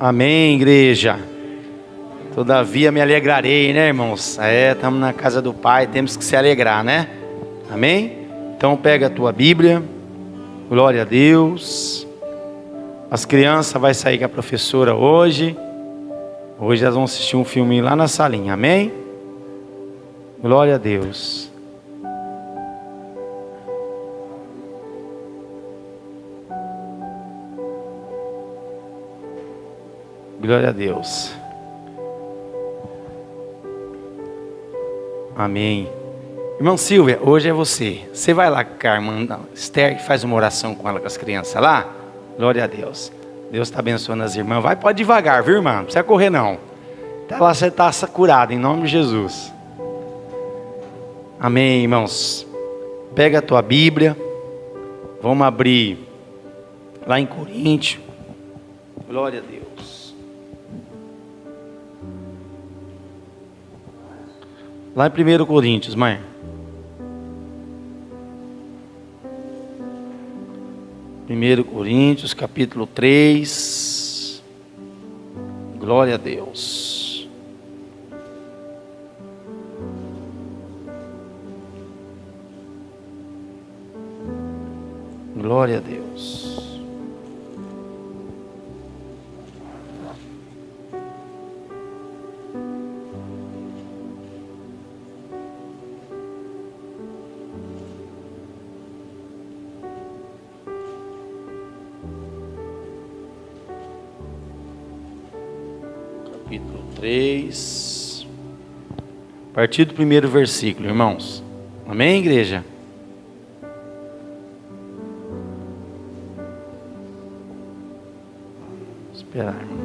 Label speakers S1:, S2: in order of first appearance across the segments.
S1: Amém, igreja. Todavia me alegrarei, né, irmãos? Estamos na casa do Pai, temos que se alegrar, né? Amém? Então pega a tua Bíblia. Glória a Deus. As crianças vão sair com a professora hoje. Hoje elas vão assistir um filminho lá na salinha, amém? Glória a Deus. Glória a Deus. Amém. Irmão Silvia, hoje é você. Você vai lá com a irmã Esther e faz uma oração com ela, com as crianças lá. Glória a Deus. Deus está abençoando as irmãs. Vai, pode devagar, viu, irmã? Não precisa correr, não. Até lá você está curado, em nome de Jesus. Amém, irmãos. Pega a tua Bíblia. Vamos abrir lá em Coríntios. Glória a Deus. Lá em 1 Coríntios, mãe. Primeiro Coríntios, capítulo 3. Glória a Deus. Glória a Deus. Capítulo 3, a partir do primeiro versículo, irmãos. Amém, igreja? Esperar, irmão.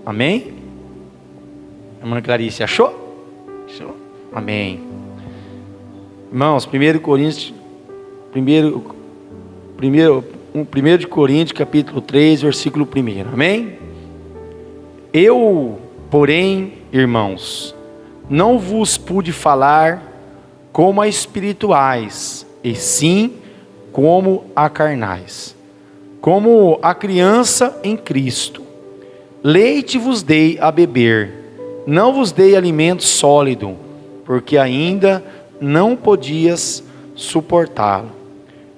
S1: Amém? Irmã Clarice, achou? Achou? Amém. Irmãos, 1 Coríntios, 1 de Coríntios, capítulo 3, versículo 1. Amém? Eu, porém, irmãos, não vos pude falar como a espirituais, e sim como a carnais, como a criança em Cristo. Leite vos dei a beber, não vos dei alimento sólido, porque ainda não podias suportá-lo.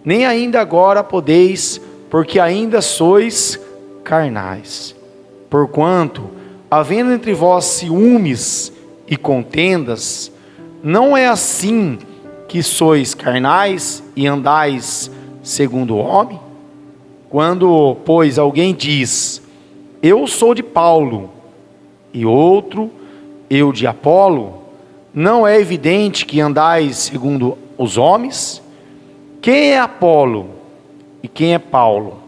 S1: Nem ainda agora podeis, porque ainda sois carnais. Porquanto, havendo entre vós ciúmes e contendas, não é assim que sois carnais e andais segundo o homem? Quando, pois, alguém diz, eu sou de Paulo, e outro, eu de Apolo, não é evidente que andais segundo os homens? Quem é Apolo e quem é Paulo?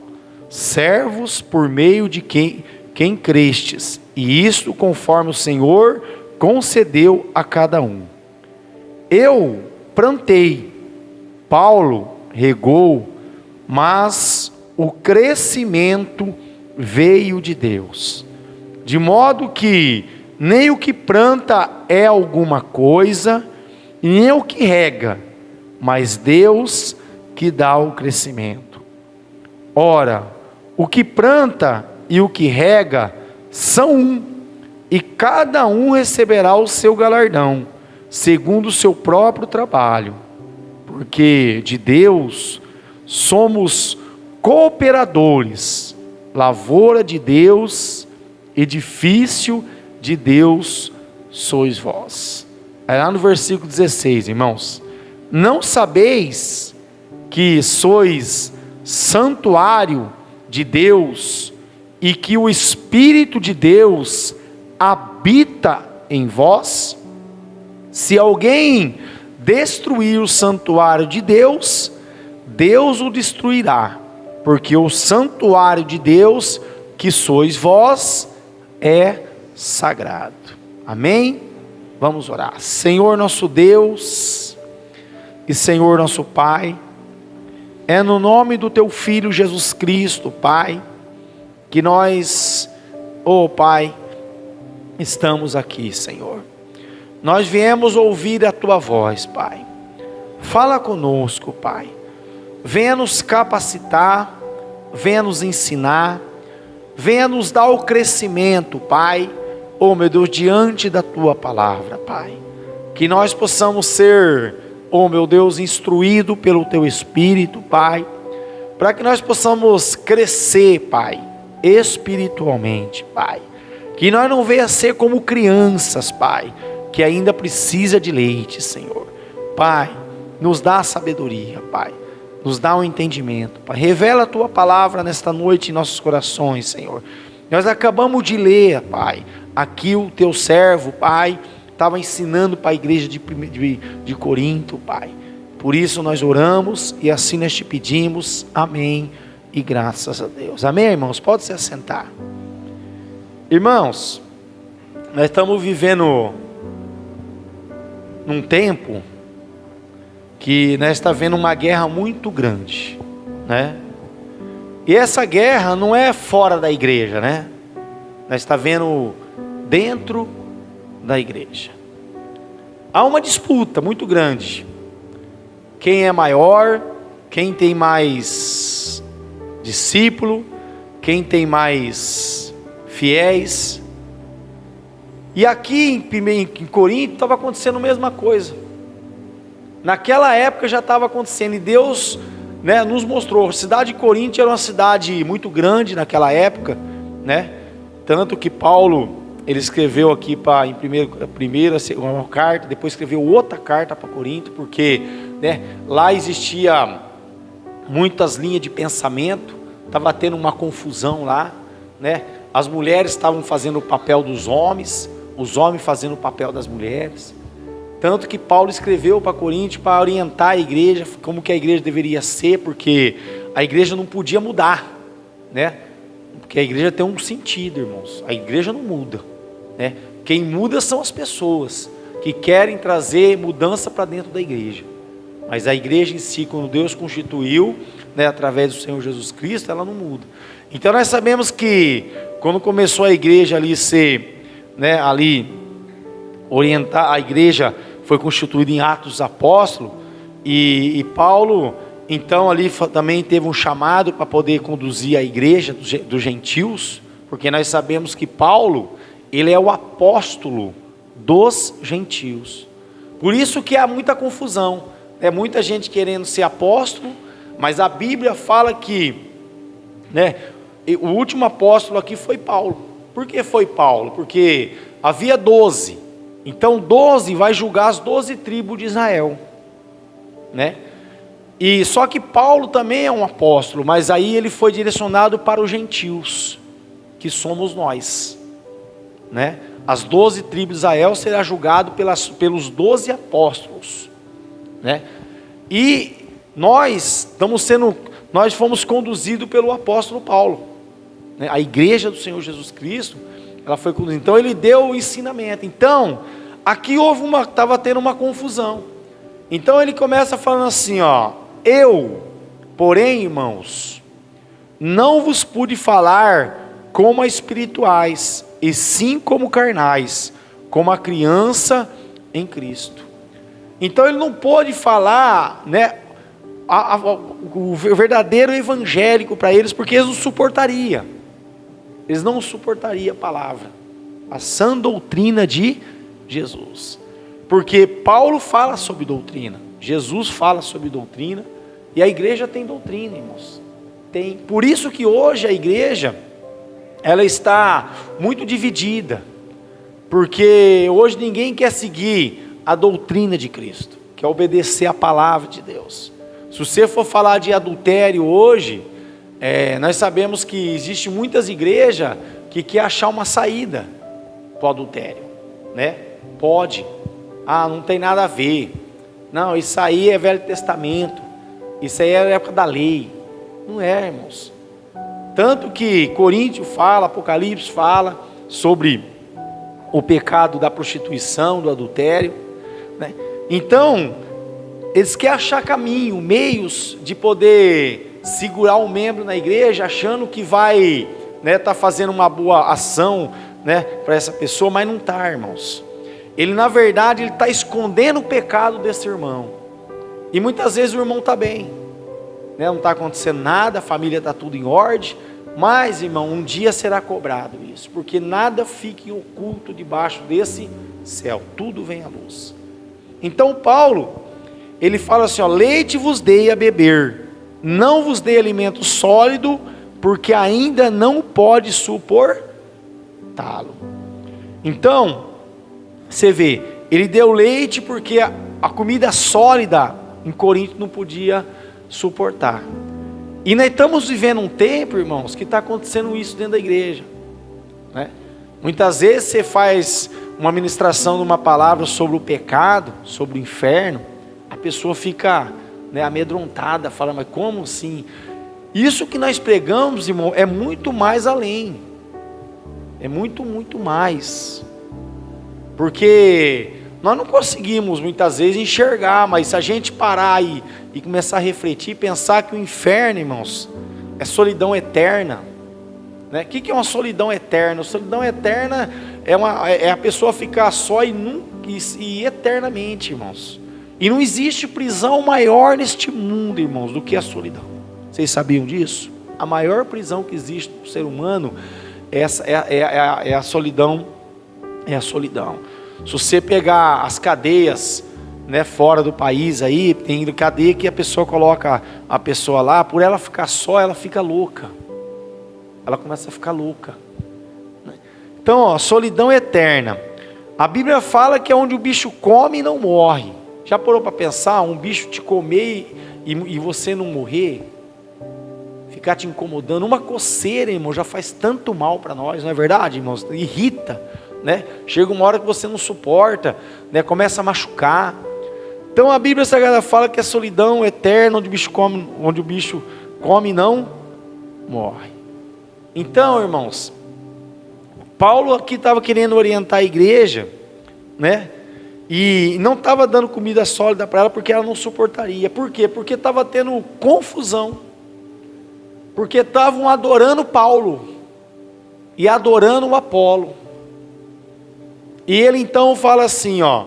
S1: Servos por meio de quem crestes, e isto conforme o Senhor concedeu a cada um. Eu plantei, Paulo regou, mas o crescimento veio de Deus. De modo que nem o que planta é alguma coisa, nem o que rega, mas Deus que dá o crescimento. Ora, o que planta e o que rega são um, e cada um receberá o seu galardão, segundo o seu próprio trabalho. Porque de Deus somos cooperadores, lavoura de Deus, edifício de Deus sois vós. Aí lá no versículo 16, irmãos. Não sabeis que sois santuário de Deus e que o Espírito de Deus habita em vós? Se alguém destruir o santuário de Deus, Deus o destruirá, porque o santuário de Deus, que sois vós, é sagrado. Amém? Vamos orar. Senhor nosso Deus e Senhor nosso Pai, é no nome do Teu Filho Jesus Cristo, Pai, que nós, Pai, estamos aqui, Senhor. Nós viemos ouvir a Tua voz, Pai. Fala conosco, Pai. Venha nos capacitar venha nos ensinar, venha nos dar o crescimento, Pai, oh meu Deus, diante da Tua palavra, Pai, que nós possamos ser, oh meu Deus, instruído pelo Teu Espírito, Pai, para que nós possamos crescer, Pai, espiritualmente, Pai, que nós não venha ser como crianças, Pai, que ainda precisa de leite, Senhor. Pai, nos dá a sabedoria, Pai, nos dá um entendimento, Pai, revela a Tua palavra nesta noite em nossos corações, Senhor. Nós acabamos de ler, Pai, aqui o Teu servo, Pai, estava ensinando para a igreja de Corinto, Pai. Por isso nós oramos e assim nós te pedimos, amém, e graças a Deus. Amém, irmãos? Pode se assentar. Irmãos, nós estamos vivendo num tempo que nós estamos vendo uma guerra muito grande, né? E essa guerra não é fora da igreja, né? Nós estamos vendo dentro da igreja. Há uma disputa muito grande. Quem é maior, quem tem mais discípulo, quem tem mais fiéis. E aqui em Corinto estava acontecendo a mesma coisa. Naquela época já estava acontecendo, e Deus, né, nos mostrou. A cidade de Corinto era uma cidade muito grande naquela época, né? Tanto que Paulo, ele escreveu aqui em primeira, segunda carta, depois escreveu outra carta para Corinto, porque, né, lá existia muitas linhas de pensamento, estava tendo uma confusão lá, né? As mulheres estavam fazendo o papel dos homens, os homens fazendo o papel das mulheres. Tanto que Paulo escreveu para Corinto para orientar a igreja, como que a igreja deveria ser, porque a igreja não podia mudar, né? Porque a igreja tem um sentido, irmãos. A igreja não muda, né? Quem muda são as pessoas que querem trazer mudança para dentro da igreja. Mas a igreja em si, quando Deus constituiu, né, através do Senhor Jesus Cristo, ela não muda. Então nós sabemos que quando começou a igreja ali ser, né, ali orientar, a igreja foi constituída em Atos dos Apóstolos, e Paulo então ali também teve um chamado para poder conduzir a igreja dos gentios, porque nós sabemos que Paulo, ele é o apóstolo dos gentios. Por isso que há muita confusão, é muita gente querendo ser apóstolo, mas a Bíblia fala que, né, o último apóstolo aqui foi Paulo. Por que foi Paulo? Porque havia 12, então 12 vai julgar as 12 tribos de Israel, né? E só que Paulo também é um apóstolo, mas aí ele foi direcionado para os gentios, que somos nós, né? As 12 tribos de Israel será julgado pelos 12 apóstolos, né? E nós fomos conduzidos pelo apóstolo Paulo, né? A igreja do Senhor Jesus Cristo, ela foi conduzida. Então ele deu o ensinamento. Então aqui estava tendo uma confusão. Então ele começa falando assim, ó: porém, irmãos, não vos pude falar como a espirituais, e sim como carnais, como a criança em Cristo. Então ele não pôde falar, né, o verdadeiro evangélico para eles, porque eles não suportariam. Eles não suportariam a palavra, a sã doutrina de Jesus. Porque Paulo fala sobre doutrina, Jesus fala sobre doutrina, e a igreja tem doutrina, irmãos. Tem. Por isso que hoje a igreja, ela está muito dividida, porque hoje ninguém quer seguir a doutrina de Cristo, quer obedecer a palavra de Deus. Se você for falar de adultério hoje, nós sabemos que existe muitas igrejas que quer achar uma saída para o adultério, né? Pode, não tem nada a ver, não, isso aí é Velho Testamento, isso aí é a época da lei. Não é, irmãos. Tanto que Coríntios fala, Apocalipse fala sobre o pecado da prostituição, do adultério, né? Então eles querem achar caminho, meios de poder segurar um membro na igreja, achando que vai, né, tá fazendo uma boa ação, né, para essa pessoa, mas não está, irmãos. Ele, na verdade, ele está escondendo o pecado desse irmão. E muitas vezes o irmão está bem, né? Não está acontecendo nada, a família está tudo em ordem, mas, irmão, um dia será cobrado isso, porque nada fica oculto debaixo desse céu, tudo vem à luz. Então Paulo, ele fala assim, ó, leite vos dei a beber, não vos dei alimento sólido, porque ainda não pode suportá-lo. Então, você vê, ele deu leite porque a comida sólida em Corinto não podia suportar. E nós estamos vivendo um tempo, irmãos, que está acontecendo isso dentro da igreja, né? Muitas vezes você faz uma ministração de uma palavra sobre o pecado, sobre o inferno, a pessoa fica, né, amedrontada, fala, mas como assim? Isso que nós pregamos, irmão, é muito mais além, é muito mais, porque nós não conseguimos muitas vezes enxergar, mas se a gente parar e começar a refletir, pensar que o inferno, irmãos, é solidão eterna, né? O que é uma solidão eterna? A solidão eterna é a pessoa ficar só e eternamente, irmãos. E não existe prisão maior neste mundo, irmãos, do que a solidão. Vocês sabiam disso? A maior prisão que existe para o ser humano é a solidão. É a solidão. Se você pegar as cadeias, né, fora do país aí, tem cadeia que a pessoa coloca a pessoa lá, por ela ficar só, ela fica louca. Ela começa a ficar louca. Então, ó, solidão eterna. A Bíblia fala que é onde o bicho come e não morre. Já parou para pensar, um bicho te comer e você não morrer? Ficar te incomodando, uma coceira, irmão, já faz tanto mal para nós, não é verdade, irmãos? Irrita, né? Chega uma hora que você não suporta, né? Começa a machucar. Então a Bíblia Sagrada fala que é solidão eterna, onde o bicho come e não morre. Então, irmãos, Paulo aqui estava querendo orientar a igreja, né? E não estava dando comida sólida para ela, porque ela não suportaria. Por quê? Porque estava tendo confusão. Porque estavam adorando Paulo e adorando o Apolo. E ele então fala assim, ó: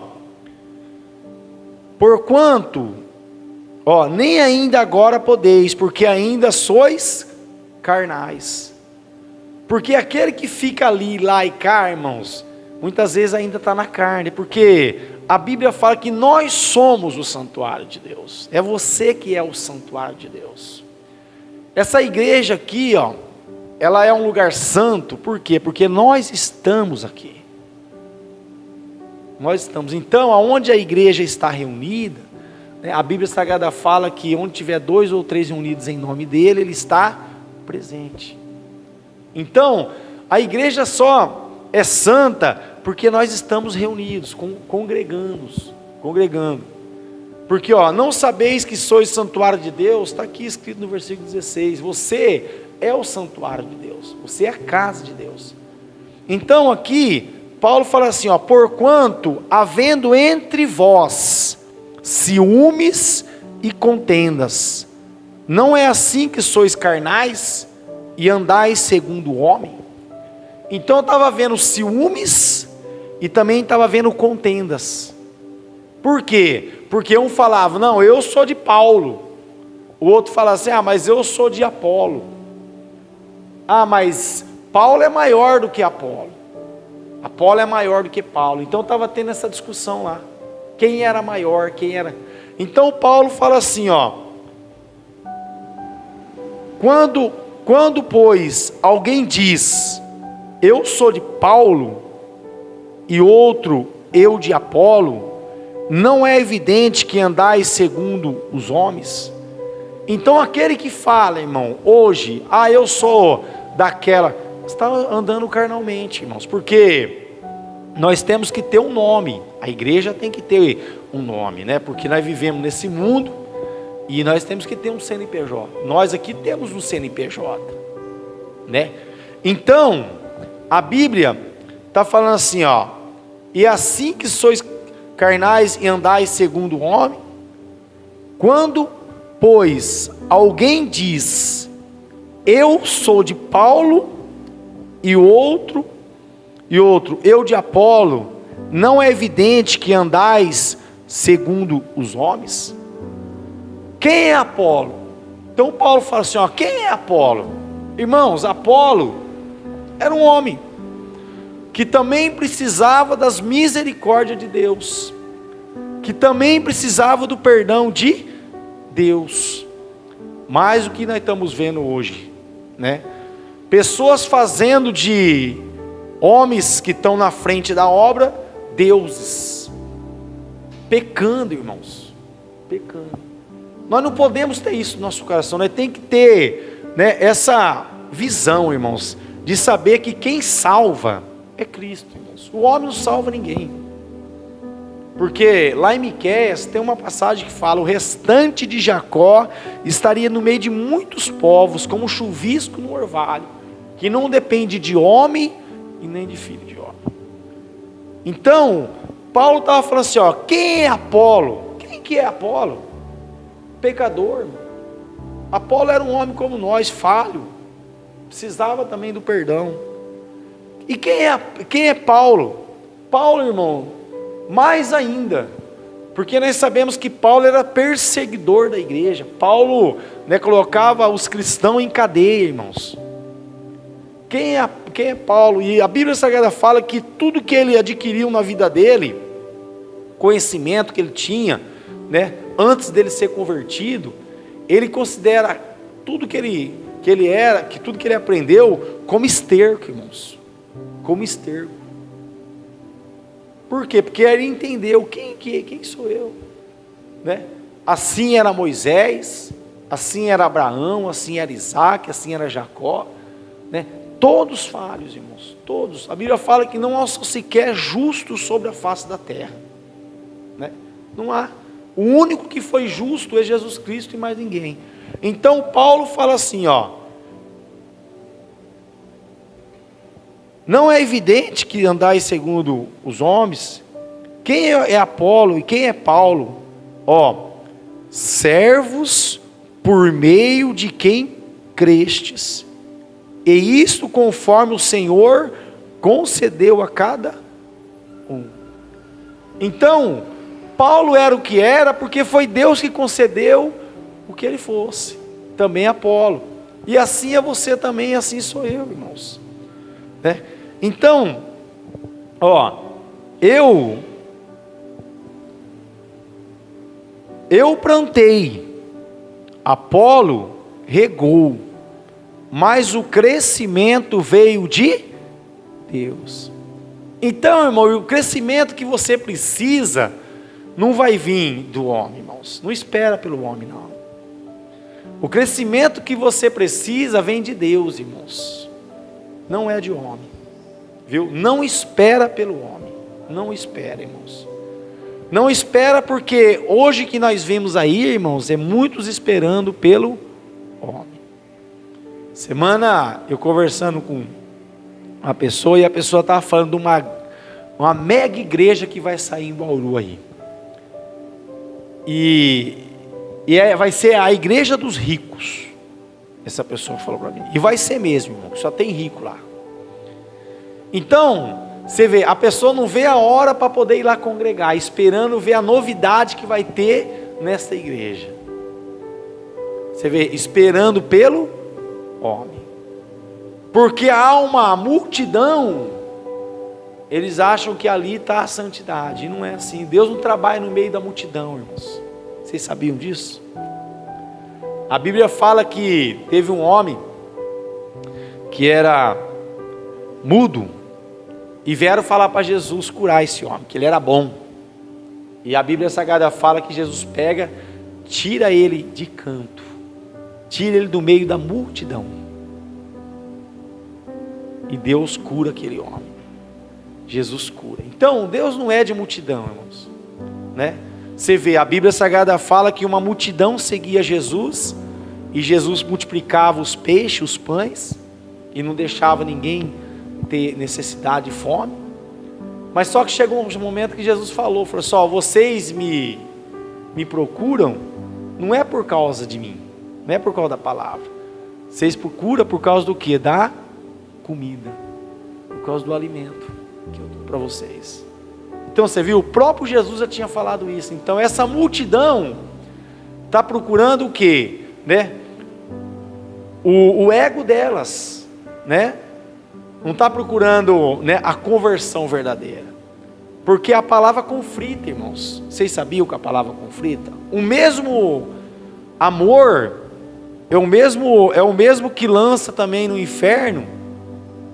S1: porquanto, ó, nem ainda agora podeis, porque ainda sois carnais. Porque aquele que fica ali, lá e cá, irmãos, muitas vezes ainda está na carne, porque a Bíblia fala que nós somos o santuário de Deus. É você que é o santuário de Deus. Essa igreja aqui, ó, ela é um lugar santo, por quê? Porque nós estamos aqui. Nós estamos, então, aonde a igreja está reunida, né, a Bíblia Sagrada fala que onde tiver 2 ou 3 reunidos em nome dele, ele está presente. Então, a igreja só é santa porque nós estamos reunidos, congregando. Porque, ó, não sabeis que sois santuário de Deus, está aqui escrito no versículo 16, você é o santuário de Deus, você é a casa de Deus. Então aqui, Paulo fala assim, ó: porquanto, havendo entre vós ciúmes e contendas, não é assim que sois carnais e andais segundo o homem? Então eu estava vendo ciúmes e também estava vendo contendas. Por quê? Porque um falava, não, eu sou de Paulo. O outro falava assim, mas eu sou de Apolo. Mas Paulo é maior do que Apolo. Apolo é maior do que Paulo. Então estava tendo essa discussão lá. Quem era maior, quem era... Então Paulo fala assim, ó: Quando, pois, alguém diz, eu sou de Paulo, e outro, eu de Apolo, não é evidente que andais segundo os homens? Então aquele que fala, irmão, hoje, eu sou daquela, está andando carnalmente, irmãos, porque nós temos que ter um nome, a igreja tem que ter um nome, né? Porque nós vivemos nesse mundo, e nós temos que ter um CNPJ, nós aqui temos um CNPJ, né? Então, a Bíblia está falando assim, ó: e assim que sois carnais e andais segundo o homem, quando, pois, alguém diz, eu sou de Paulo, e outro, eu de Apolo, não é evidente que andais segundo os homens? Quem é Apolo? Então Paulo fala assim, ó, quem é Apolo? Irmãos, Apolo era um homem que também precisava das misericórdias de Deus, que também precisava do perdão de Deus. Mais o que nós estamos vendo hoje, né? Pessoas fazendo de homens que estão na frente da obra, deuses. Pecando, irmãos. Pecando. Nós não podemos ter isso no nosso coração. Nós temos que ter, né, essa visão, irmãos, de saber que quem salva é Cristo, irmãos. O homem não salva ninguém. Porque lá em Miqueias tem uma passagem que fala: o restante de Jacó estaria no meio de muitos povos, como chuvisco no orvalho, que não depende de homem e nem de filho de homem. Então, Paulo estava falando assim, ó, quem é Apolo? Quem que é Apolo? Pecador, irmão. Apolo era um homem como nós, falho, precisava também do perdão. E quem é Paulo? Paulo, irmão, mais ainda, porque nós sabemos que Paulo era perseguidor da igreja. Paulo, né, colocava os cristãos em cadeia, irmãos. Quem é Paulo? E a Bíblia Sagrada fala que tudo que ele adquiriu na vida dele, conhecimento que ele tinha, né, antes dele ser convertido, ele considera tudo que ele era, que tudo que ele aprendeu, como esterco, irmãos. Como esterco. Por quê? Porque ele entendeu quem sou eu, né? Assim era Moisés, assim era Abraão, assim era Isaac, assim era Jacó, né? Todos falhos, irmãos, todos. A Bíblia fala que não há sequer justo sobre a face da terra, né? Não há. O único que foi justo é Jesus Cristo e mais ninguém. Então Paulo fala assim, ó: não é evidente que andais segundo os homens? Quem é Apolo e quem é Paulo? Ó, servos por meio de quem crestes, e isto conforme o Senhor concedeu a cada um. Então, Paulo era o que era, porque foi Deus que concedeu o que ele fosse. Também Apolo. E assim é você também, e assim sou eu, irmãos. Né? Então, ó, eu plantei, Apolo regou, mas o crescimento veio de Deus. Então, irmão, o crescimento que você precisa não vai vir do homem, irmãos. Não espera pelo homem, não. O crescimento que você precisa vem de Deus, irmãos. Não é de homem. Viu? Não espera pelo homem. Não espera, irmãos. Não espera, porque hoje que nós vemos aí, irmãos, é muitos esperando pelo homem. Semana eu conversando com uma pessoa, e a pessoa estava falando de uma mega igreja que vai sair em Bauru aí. Vai ser a igreja dos ricos. Essa pessoa falou para mim. E vai ser mesmo, irmão, só tem rico lá. Então, você vê, a pessoa não vê a hora para poder ir lá congregar, esperando ver a novidade que vai ter nessa igreja. Você vê, esperando pelo homem. Porque há uma multidão, eles acham que ali está a santidade, e não é assim. Deus não trabalha no meio da multidão, irmãos. Vocês sabiam disso? A Bíblia fala que teve um homem que era mudo, e vieram falar para Jesus curar esse homem, que ele era bom. E a Bíblia Sagrada fala que Jesus pega, tira ele de canto, tira ele do meio da multidão, e Deus cura aquele homem. Jesus cura. Então Deus não é de multidão, irmãos, né? Você vê, a Bíblia Sagrada fala que uma multidão seguia Jesus, e Jesus multiplicava os peixes, os pães, e não deixava ninguém ter necessidade e fome. Mas só que chegou um momento que Jesus falou assim, ó, vocês me procuram, não é por causa de mim, não é por causa da palavra, vocês procuram por causa do que? Da comida, por causa do alimento que eu dou para vocês. Então você viu, o próprio Jesus já tinha falado isso. Então essa multidão está procurando o que? Né? o ego delas, né? Não está procurando, né, a conversão verdadeira. Porque a palavra conflita, irmãos. Vocês sabiam que a palavra conflita? O mesmo amor é o mesmo que lança também no inferno,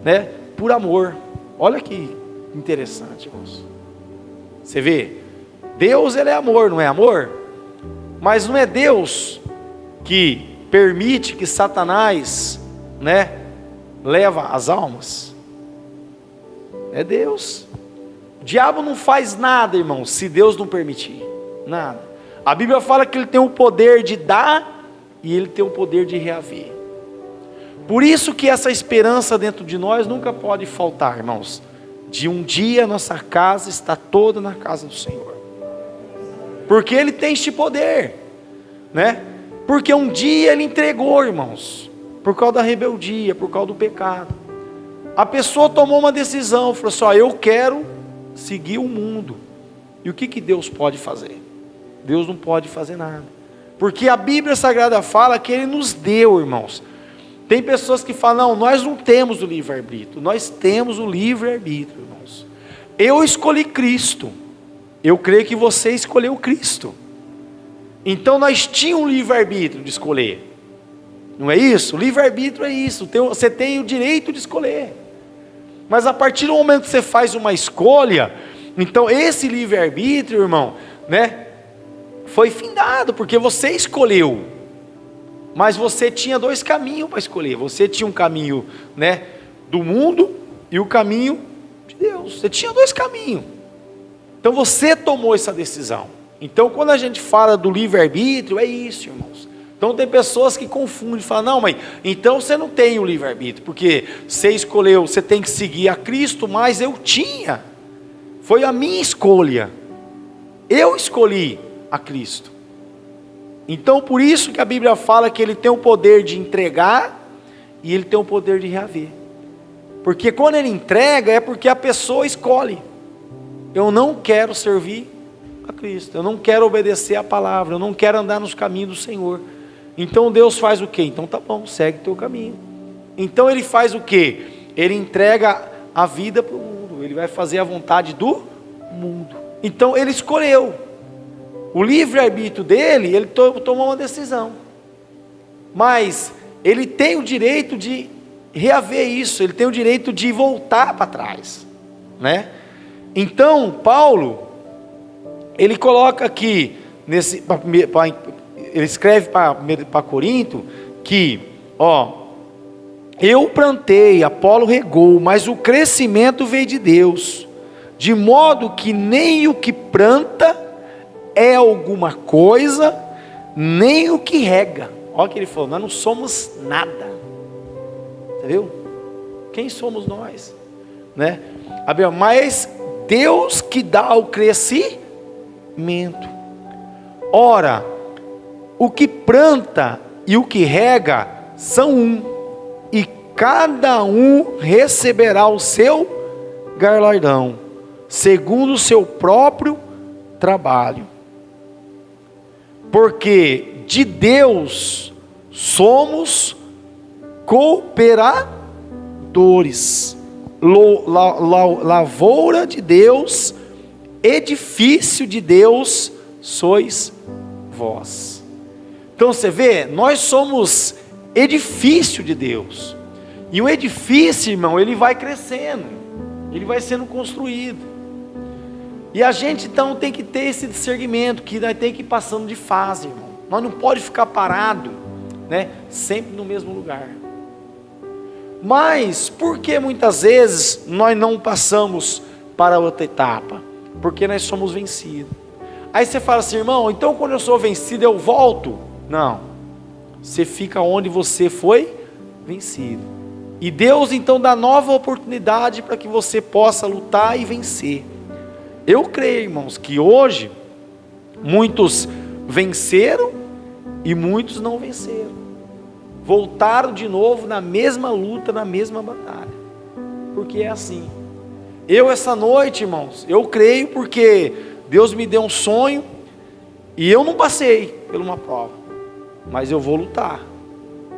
S1: né? Por amor. Olha que interessante, irmãos. Você vê? Deus, ele é amor, não é amor? Mas não é Deus que permite que Satanás, né, leva as almas? É Deus. O diabo não faz nada, irmão, se Deus não permitir. Nada. A Bíblia fala que ele tem o poder de dar e ele tem o poder de reaver. Por isso que essa esperança dentro de nós nunca pode faltar, irmãos. De um dia nossa casa está toda na casa do Senhor. Porque ele tem este poder, né? Porque um dia ele entregou, irmãos, por causa da rebeldia, por causa do pecado. A pessoa tomou uma decisão, falou assim: ó, eu quero seguir o mundo. E o que Deus pode fazer? Deus não pode fazer nada. Porque a Bíblia Sagrada fala que ele nos deu, irmãos. Tem pessoas que falam: não, nós não temos o livre-arbítrio. Nós temos o livre-arbítrio, irmãos. Eu escolhi Cristo. Eu creio que você escolheu Cristo. Então nós tínhamos um livre-arbítrio de escolher. Não é isso? O livre-arbítrio é isso. Você tem o direito de escolher. Mas a partir do momento que você faz uma escolha, então esse livre-arbítrio, irmão, né, foi findado, porque você escolheu. Mas você tinha dois caminhos para escolher. Você tinha um caminho, né, do mundo e o caminho de Deus. Você tinha dois caminhos. Então você tomou essa decisão. Então quando a gente fala do livre-arbítrio, é isso, irmãos. Então tem pessoas que confundem, falam: não, mãe, então você não tem o livre-arbítrio, porque você escolheu, você tem que seguir a Cristo, mas eu tinha. Foi a minha escolha. Eu escolhi a Cristo. Então por isso que a Bíblia fala que ele tem o poder de entregar e ele tem o poder de reaver. Porque quando ele entrega é porque a pessoa escolhe: eu não quero servir a Cristo, eu não quero obedecer a palavra, eu não quero andar nos caminhos do Senhor. Então Deus faz o quê? Então tá bom, segue teu caminho. Então ele faz o quê? Ele entrega a vida para o mundo, ele vai fazer a vontade do mundo. Então ele escolheu. O livre-arbítrio dele, ele tomou uma decisão. Mas ele tem o direito de reaver isso, ele tem o direito de voltar para trás, né? Então Paulo, ele coloca aqui, ele escreve para Corinto, que, eu plantei, Apolo regou, mas o crescimento veio de Deus, de modo que nem o que planta é alguma coisa, nem o que rega. Olha o que ele falou: nós não somos nada. Entendeu? Quem somos nós? Né? Mas Deus que dá o crescimento. Ora, o que planta e o que rega são um, e cada um receberá o seu galardão, segundo o seu próprio trabalho. Porque de Deus somos cooperadores, lavoura de Deus, edifício de Deus sois vós. Então você vê, nós somos edifício de Deus. E o edifício, irmão, ele vai crescendo, ele vai sendo construído. E a gente então tem que ter esse discernimento, que nós tem que ir passando de fase, irmão. Nós não pode ficar parado, né, sempre no mesmo lugar. Mas por que muitas vezes nós não passamos para outra etapa? Porque nós somos vencidos. Aí você fala assim: irmão, então quando eu sou vencido eu volto? Não, você fica onde você foi vencido. E Deus então dá nova oportunidade para que você possa lutar e vencer. Eu creio, irmãos, que hoje muitos venceram e muitos não venceram. Voltaram de novo na mesma luta, na mesma batalha. Porque é assim. Eu essa noite, irmãos, eu creio porque Deus me deu um sonho e eu não passei por uma prova, mas eu vou lutar.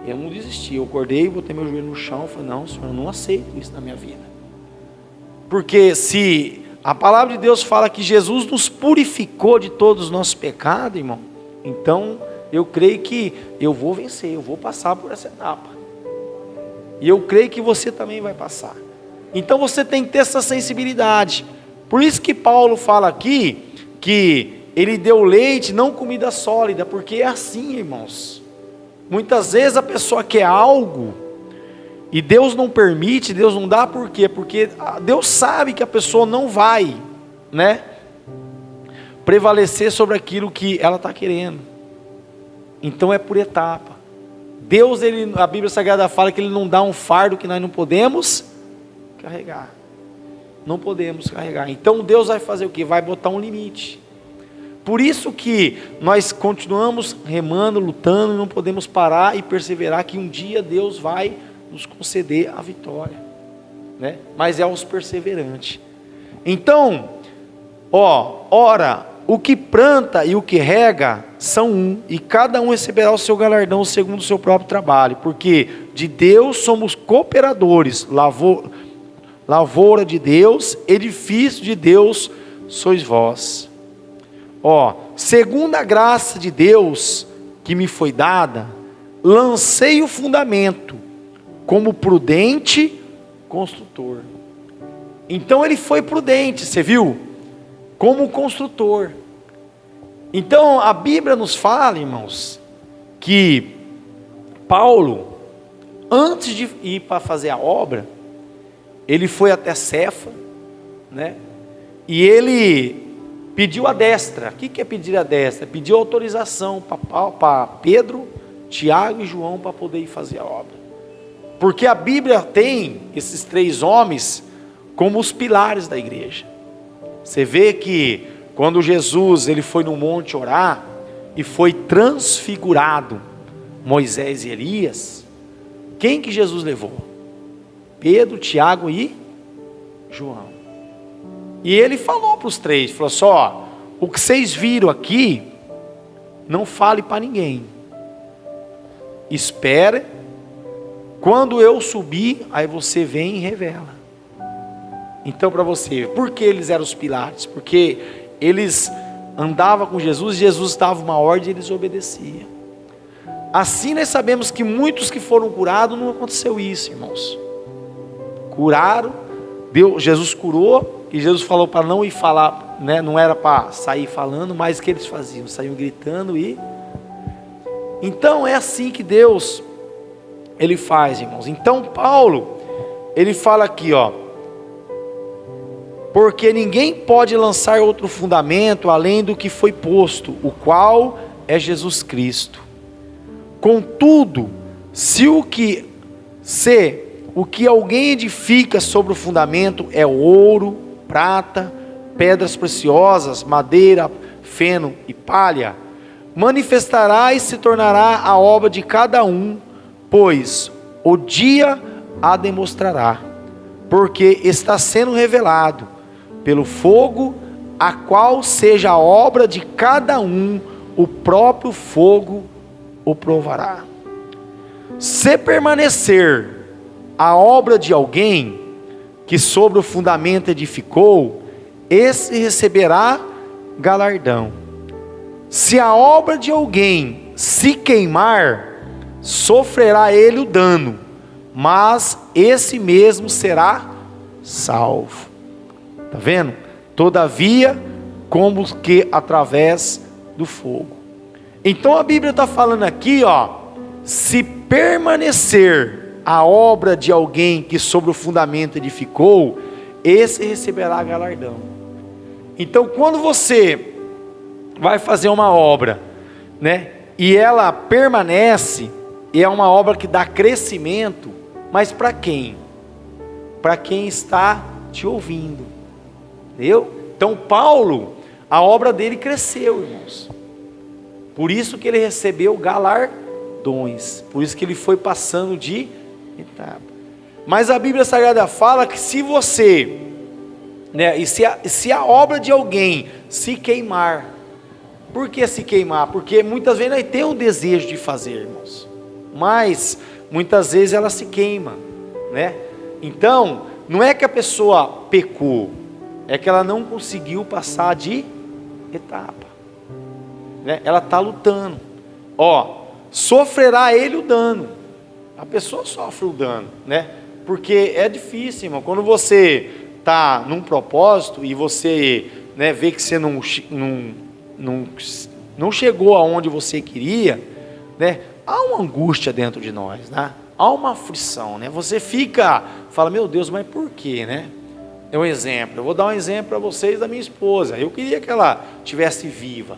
S1: Eu não desisti, eu acordei, botei meu joelho no chão e falei, não, Senhor, eu não aceito isso na minha vida. Porque se a palavra de Deus fala que Jesus nos purificou de todos os nossos pecados, irmão, então eu creio que eu vou vencer, eu vou passar por essa etapa. E eu creio que você também vai passar. Então você tem que ter essa sensibilidade. Por isso que Paulo fala aqui que ele deu leite, não comida sólida, porque é assim, irmãos. Muitas vezes a pessoa quer algo e Deus não permite, Deus não dá, por quê? Porque Deus sabe que a pessoa não vai, né, prevalecer sobre aquilo que ela está querendo. Então é por etapa. Deus, a Bíblia Sagrada fala que Ele não dá um fardo que nós não podemos carregar. Não podemos carregar. Então Deus vai fazer o quê? Vai botar um limite. Por isso que nós continuamos remando, lutando, e não podemos parar e perseverar que um dia Deus vai nos conceder a vitória, né? Mas é aos perseverantes. Então, ora, o que planta e o que rega são um, e cada um receberá o seu galardão segundo o seu próprio trabalho, porque de Deus somos cooperadores, lavoura de Deus, edifício de Deus sois vós. Segundo a graça de Deus que me foi dada, lancei o fundamento como prudente construtor. Então ele foi prudente, você viu? Como construtor. Então a Bíblia nos fala, irmãos, que Paulo, antes de ir para fazer a obra, ele foi até Cefa, né? E ele pediu a destra. O que é pedir a destra? Pediu autorização para Pedro, Tiago e João para poder ir fazer a obra. Porque a Bíblia tem esses 3 homens como os pilares da igreja. Você vê que quando Jesus ele foi no monte orar e foi transfigurado Moisés e Elias, quem que Jesus levou? Pedro, Tiago e João. E ele falou para os 3, falou assim, o que vocês viram aqui, não fale para ninguém. Espere, quando eu subir, aí você vem e revela. Então para você, por que eles eram os pilares? Porque eles andavam com Jesus, Jesus dava uma ordem e eles obedeciam. Assim nós sabemos que muitos que foram curados, não aconteceu isso, irmãos. Curaram, Jesus curou, e Jesus falou para não ir falar, né? Não era para sair falando, mas o que eles faziam? Saíam gritando e... Então é assim que Deus, Ele faz, irmãos. Então Paulo, ele fala aqui, porque ninguém pode lançar outro fundamento além do que foi posto, o qual é Jesus Cristo. Contudo, se o que alguém edifica sobre o fundamento é ouro, prata, pedras preciosas, madeira, feno e palha, manifestará e se tornará a obra de cada um, pois o dia a demonstrará, porque está sendo revelado pelo fogo, a qual seja a obra de cada um, o próprio fogo o provará. Se permanecer a obra de alguém que sobre o fundamento edificou, esse receberá galardão. Se a obra de alguém se queimar, sofrerá ele o dano, mas esse mesmo será salvo. Está vendo? Todavia, como que através do fogo. Então a Bíblia está falando aqui, se permanecer a obra de alguém que sobre o fundamento edificou, esse receberá galardão. Então quando você vai fazer uma obra, né, e ela permanece, e é uma obra que dá crescimento, mas para quem? Para quem está te ouvindo, entendeu? Então Paulo, a obra dele cresceu, irmãos, por isso que ele recebeu galardões, por isso que ele foi passando de etapa. Mas a Bíblia Sagrada fala que se você, né, e se a obra de alguém se queimar, por que se queimar? Porque muitas vezes nós temos o desejo de fazer, irmãos, mas muitas vezes ela se queima, né? Então, não é que a pessoa pecou, é que ela não conseguiu passar de etapa, né? Ela está lutando. Sofrerá ele o dano. A pessoa sofre o dano, né? Porque é difícil, irmão. Quando você está num propósito e você, né, vê que você não chegou aonde você queria, né? Há uma angústia dentro de nós, né? Há uma aflição, né? Você fala, meu Deus, mas por quê, né? É um exemplo. Eu vou dar um exemplo para vocês da minha esposa. Eu queria que ela estivesse viva,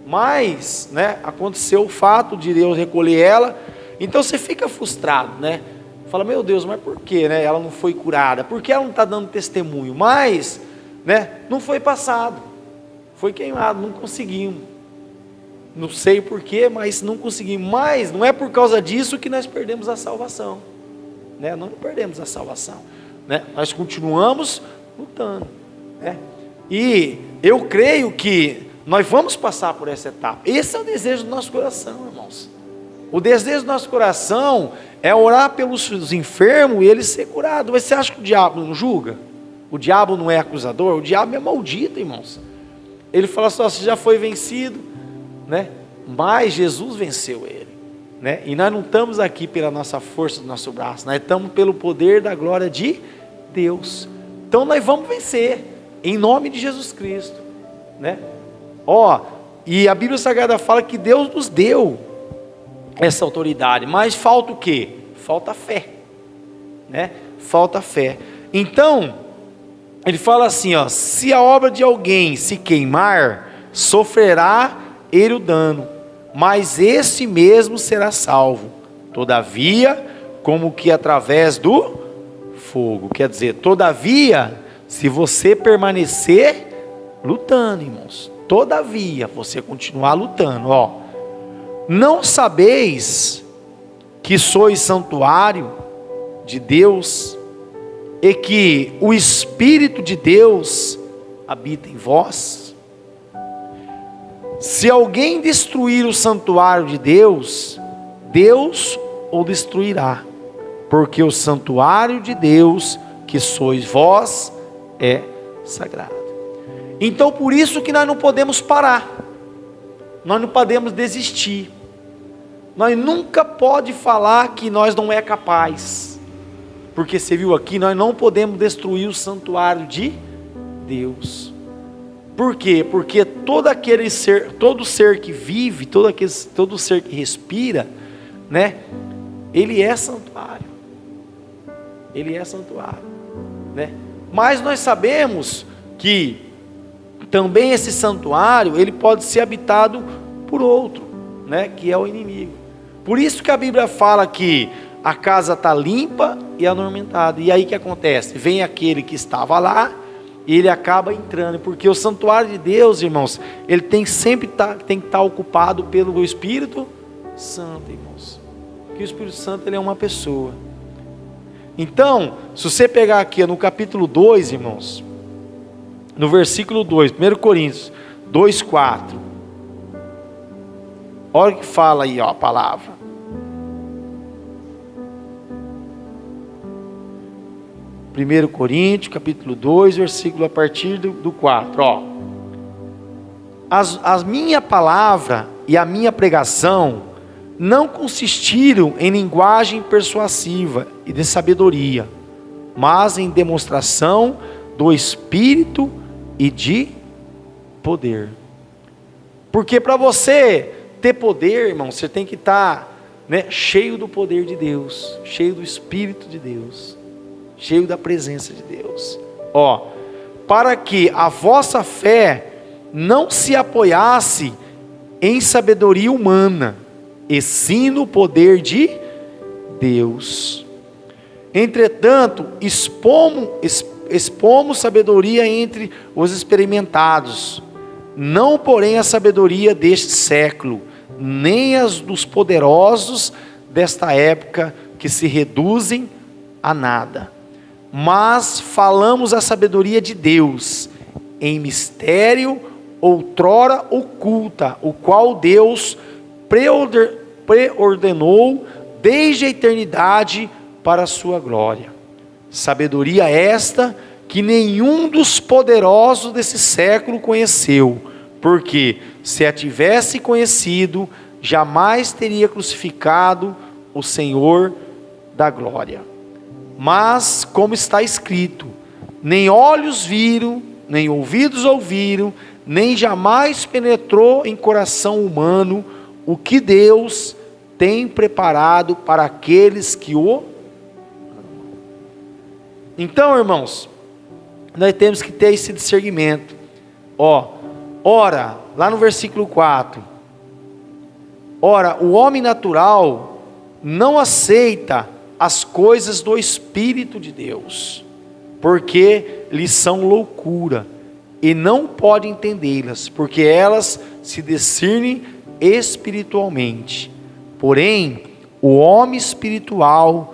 S1: mas, né, aconteceu o fato de Deus recolher ela. Então você fica frustrado, né? Fala, meu Deus, mas por quê, né? Ela não foi curada? Por que ela não está dando testemunho? Mas, né, não foi passado, foi queimado, não conseguimos. Não sei porquê, mas não conseguimos. Mas não é por causa disso que nós perdemos a salvação, né? Não perdemos a salvação, né? Nós continuamos lutando, né? E eu creio que nós vamos passar por essa etapa. Esse é o desejo do nosso coração, irmãos. O desejo do nosso coração é orar pelos enfermos e eles ser curados. Mas você acha que o diabo não julga? O diabo não é acusador? O diabo é maldito, irmãos. Ele fala assim, você já foi vencido, né? Mas Jesus venceu ele, né? E nós não estamos aqui pela nossa força do nosso braço, nós estamos pelo poder da glória de Deus. Então nós vamos vencer, em nome de Jesus Cristo, né? E a Bíblia Sagrada fala que Deus nos deu essa autoridade, mas falta o quê? Falta fé, né? Falta fé. Então, ele fala assim, se a obra de alguém se queimar, sofrerá ele o dano, mas esse mesmo será salvo, todavia, como que através do fogo. Quer dizer, todavia, se você permanecer lutando, irmãos, todavia, você continuar lutando, não sabeis que sois santuário de Deus e que o Espírito de Deus habita em vós? Se alguém destruir o santuário de Deus, Deus o destruirá, porque o santuário de Deus, que sois vós, é sagrado. Então por isso que nós não podemos parar, nós não podemos desistir, nós nunca podemos falar que nós não é capaz, porque você viu aqui, nós não podemos destruir o santuário de Deus. Por quê? Porque todo ser que vive, todo ser que respira, né? Ele é santuário. Ele é santuário, né? Mas nós sabemos que também esse santuário, ele pode ser habitado por outro, né? Que é o inimigo. Por isso que a Bíblia fala que a casa está limpa e anormentada. E aí o que acontece? Vem aquele que estava lá e ele acaba entrando, porque o santuário de Deus, irmãos, ele tem que estar ocupado pelo Espírito Santo, irmãos. Porque o Espírito Santo, ele é uma pessoa. Então, se você pegar aqui no capítulo 2, irmãos, no versículo 2, 1 Coríntios 2:4, olha o que fala aí, a palavra. 1 Coríntios, capítulo 2, versículo a partir do 4, A minha palavra e a minha pregação não consistiram em linguagem persuasiva e de sabedoria, mas em demonstração do Espírito e de poder. Porque para você ter poder, irmão, você tem que estar, né, cheio do poder de Deus, cheio do Espírito de Deus, cheio da presença de Deus. Para que a vossa fé não se apoiasse em sabedoria humana, e sim no poder de Deus. Entretanto, expomos sabedoria entre os experimentados, não porém a sabedoria deste século, nem as dos poderosos desta época, que se reduzem a nada. Mas falamos a sabedoria de Deus, em mistério outrora oculta, o qual Deus preordenou desde a eternidade para a sua glória. Sabedoria esta que nenhum dos poderosos desse século conheceu, porque se a tivesse conhecido, jamais teria crucificado o Senhor da glória. Mas, como está escrito, nem olhos viram, nem ouvidos ouviram, nem jamais penetrou em coração humano o que Deus tem preparado para aqueles que o amam. Então, irmãos, nós temos que ter esse discernimento. Ora, lá no versículo 4, ora, o homem natural não aceita as coisas do Espírito de Deus, porque lhes são loucura, e não pode entendê-las, porque elas se discernem espiritualmente. Porém, o homem espiritual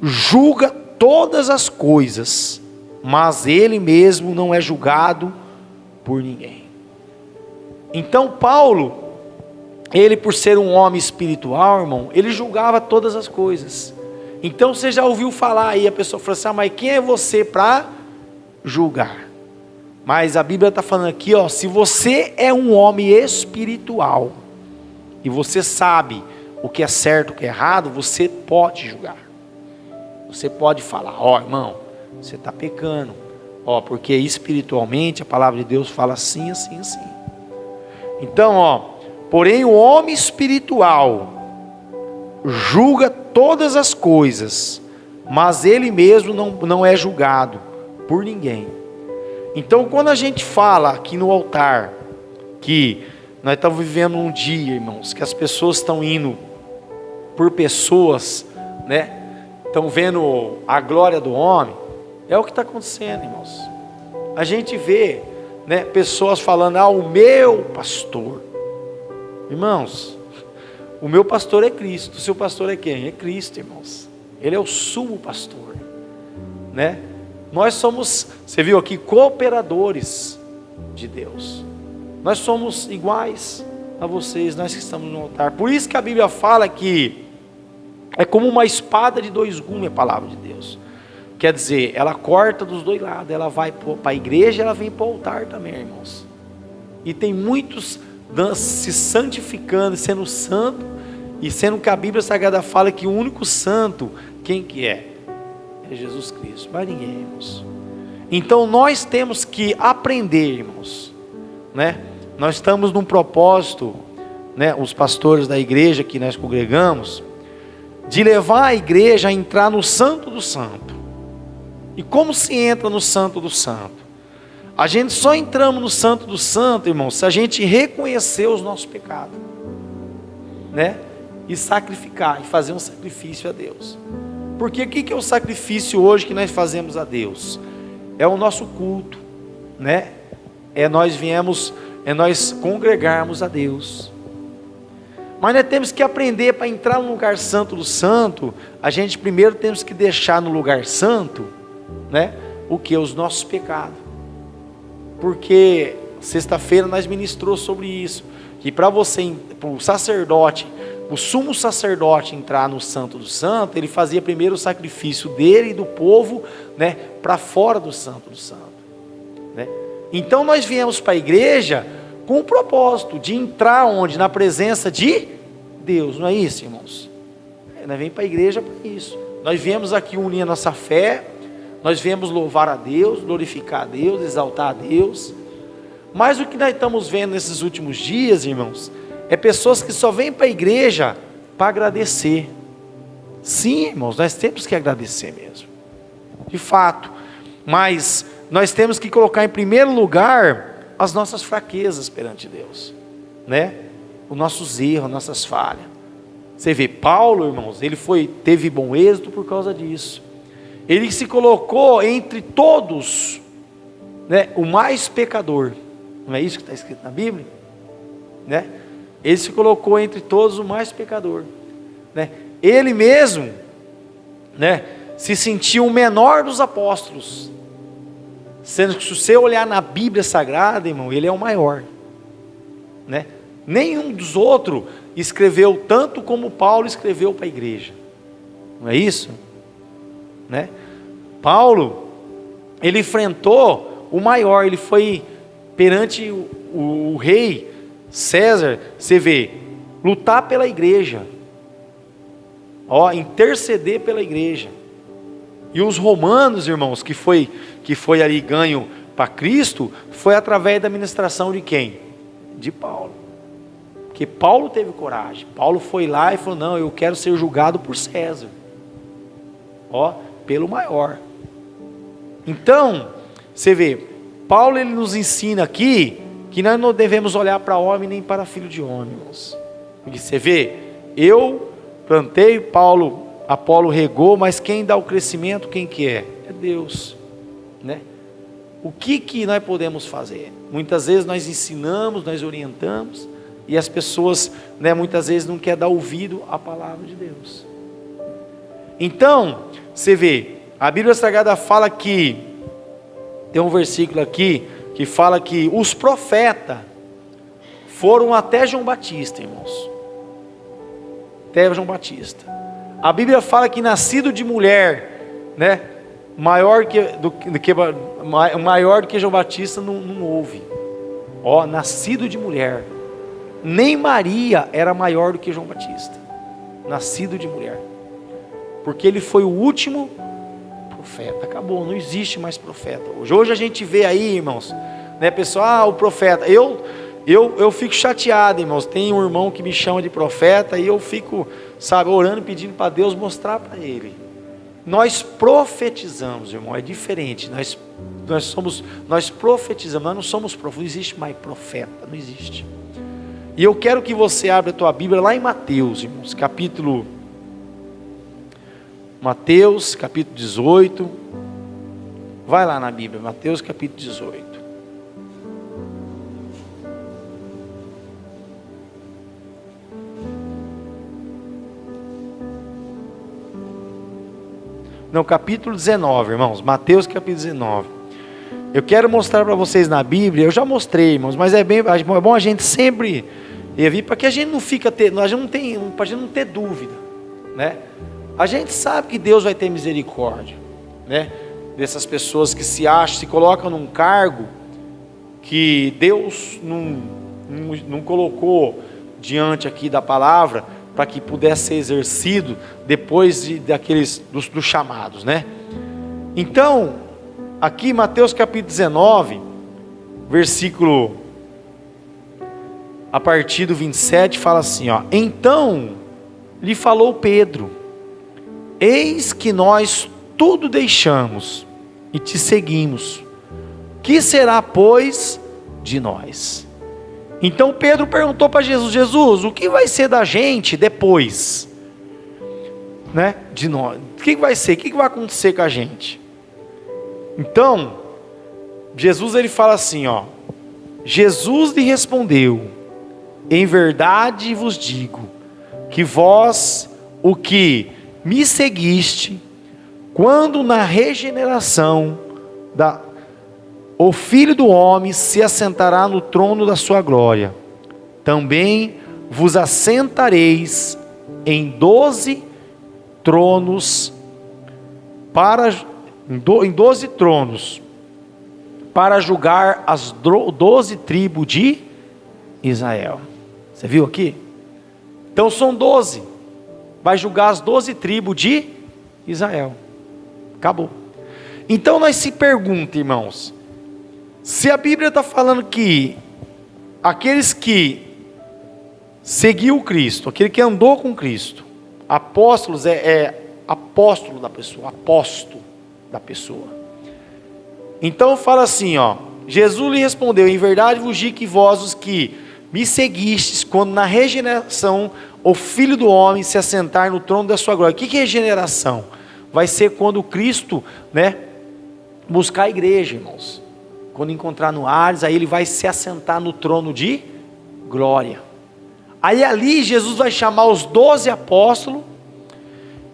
S1: julga todas as coisas, mas ele mesmo não é julgado por ninguém. Então Paulo, ele por ser um homem espiritual, irmão, ele julgava todas as coisas. Então você já ouviu falar aí, a pessoa falou assim, mas quem é você para julgar? Mas a Bíblia está falando aqui, se você é um homem espiritual, e você sabe o que é certo, o que é errado, você pode julgar. Você pode falar, irmão, você está pecando, porque espiritualmente a palavra de Deus fala assim, assim, assim. Então, porém o homem espiritual julga todas as coisas, mas ele mesmo não é julgado por ninguém. Então, quando a gente fala aqui no altar, que nós estamos vivendo um dia, irmãos, que as pessoas estão indo por pessoas, né? Estão vendo a glória do homem, é o que está acontecendo, irmãos. A gente vê, né, pessoas falando, o meu pastor. Irmãos, o meu pastor é Cristo. O seu pastor é quem? É Cristo, irmãos. Ele é o sumo pastor, né? Nós somos, você viu aqui, cooperadores de Deus. Nós somos iguais a vocês, nós que estamos no altar. Por isso que a Bíblia fala que é como uma espada de dois gumes a palavra de Deus. Quer dizer, ela corta dos dois lados. Ela vai para a igreja, ela vem para o altar também, irmãos. E tem muitos se santificando, sendo santo, e sendo que a Bíblia Sagrada fala que o único santo, quem que é? É Jesus Cristo, mas ninguém, irmãos. Então nós temos que aprender, irmãos, né? Nós estamos num propósito, né? Os pastores da igreja que nós congregamos, de levar a igreja a entrar no Santo do Santo. E como se entra no Santo do Santo? A gente só entramos no Santo do Santo, irmãos, se a gente reconhecer os nossos pecados, né? E sacrificar, e fazer um sacrifício a Deus. Porque o que é o sacrifício hoje que nós fazemos a Deus? É o nosso culto, né? É nós congregarmos a Deus. Mas nós temos que aprender, para entrar no lugar santo do santo, a gente primeiro temos que deixar no lugar santo, né? O que? Os nossos pecados. Porque sexta-feira nós ministrou sobre isso, que para você, para o sacerdote, o sumo sacerdote entrar no Santo do Santo, ele fazia primeiro o sacrifício dele e do povo, né, para fora do Santo do Santo, né? Então nós viemos para a igreja com o propósito de entrar onde? Na presença de Deus, não é isso, irmãos? Nós viemos para a igreja para isso. Nós viemos aqui unir a nossa fé, nós viemos louvar a Deus, glorificar a Deus, exaltar a Deus. Mas o que nós estamos vendo nesses últimos dias, irmãos, é pessoas que só vêm para a igreja para agradecer. Sim, irmãos, nós temos que agradecer mesmo, de fato. Mas nós temos que colocar em primeiro lugar as nossas fraquezas perante Deus, né? Os nossos erros, as nossas falhas. Você vê, Paulo, irmãos, ele teve bom êxito por causa disso. Ele se colocou entre todos, né, o mais pecador. Não é isso que está escrito na Bíblia? Né? Ele se colocou entre todos o mais pecador, né? Ele mesmo, né, se sentiu o menor dos apóstolos, sendo que se você olhar na Bíblia Sagrada, irmão, ele é o maior, né? Nenhum dos outros escreveu tanto como Paulo escreveu para a igreja. Não é isso? Né? Paulo, ele enfrentou o maior, ele foi perante o rei César, você vê, lutar pela igreja, interceder pela igreja. E os romanos, irmãos, que foi ali ganho para Cristo, foi através da ministração de quem? De Paulo. Porque Paulo teve coragem. Paulo foi lá e falou: não, eu quero ser julgado por César, pelo maior. Então, você vê, Paulo ele nos ensina aqui que nós não devemos olhar para homem nem para filho de homem, irmãos. Porque você vê, eu plantei, Apolo regou, mas quem dá o crescimento, quem que é? É Deus, né? O que nós podemos fazer? Muitas vezes nós ensinamos, nós orientamos, e as pessoas, né, muitas vezes não querem dar ouvido à palavra de Deus. Então, você vê, a Bíblia Sagrada fala que, tem um versículo aqui, que fala que os profetas foram até João Batista, irmãos. Até João Batista. A Bíblia fala que nascido de mulher, né, maior do que João Batista não houve. Nascido de mulher. Nem Maria era maior do que João Batista. Nascido de mulher. Porque ele foi o último profeta. Acabou, não existe mais profeta. Hoje a gente vê aí, irmãos, né, pessoal, o profeta. Eu fico chateado, irmãos. Tem um irmão que me chama de profeta e eu fico, orando, pedindo para Deus mostrar para ele. Nós profetizamos, irmão, é diferente. Nós profetizamos, nós não somos profetas. Não existe mais profeta, não existe. E eu quero que você abra a tua Bíblia lá em Mateus, irmãos, capítulo 18. Vai lá na Bíblia, Mateus capítulo 18. Não, capítulo 19, irmãos. Mateus capítulo 19. Eu quero mostrar para vocês na Bíblia. Eu já mostrei, irmãos, mas é bom a gente sempre vir, para que a gente não para a gente não ter dúvida, né? A gente sabe que Deus vai ter misericórdia, né, dessas pessoas que se acham, se colocam num cargo que Deus não colocou diante aqui da palavra, para que pudesse ser exercido depois dos chamados, né? Então, aqui Mateus capítulo 19, versículo, a partir do 27, fala assim, então lhe falou Pedro: eis que nós tudo deixamos e te seguimos, que será pois de nós? Então Pedro perguntou para Jesus: Jesus, o que vai ser da gente depois, né, de nós? O que vai ser? O que vai acontecer com a gente? Então Jesus ele fala assim, Jesus lhe respondeu: em verdade vos digo que vós, o que me seguiste, quando na regeneração o Filho do Homem se assentará no trono da sua glória, também vos assentareis em 12 tronos, em 12 tronos, para julgar as 12 tribos de Israel. Você viu aqui? Então são 12. Vai julgar as 12 tribos de Israel. Acabou. Então nós se perguntamos, irmãos, se a Bíblia está falando que aqueles que seguiu Cristo, aquele que andou com Cristo, apóstolos apóstolo da pessoa, apóstolo da pessoa. Então fala assim, Jesus lhe respondeu: em verdade vos digo que vós, os que me seguistes, quando na regeneração o Filho do Homem se assentar no trono da sua glória. O que é regeneração? Vai ser quando Cristo, né, buscar a igreja, irmãos. Quando encontrar no Ares, aí ele vai se assentar no trono de glória. Aí ali Jesus vai chamar os 12 apóstolos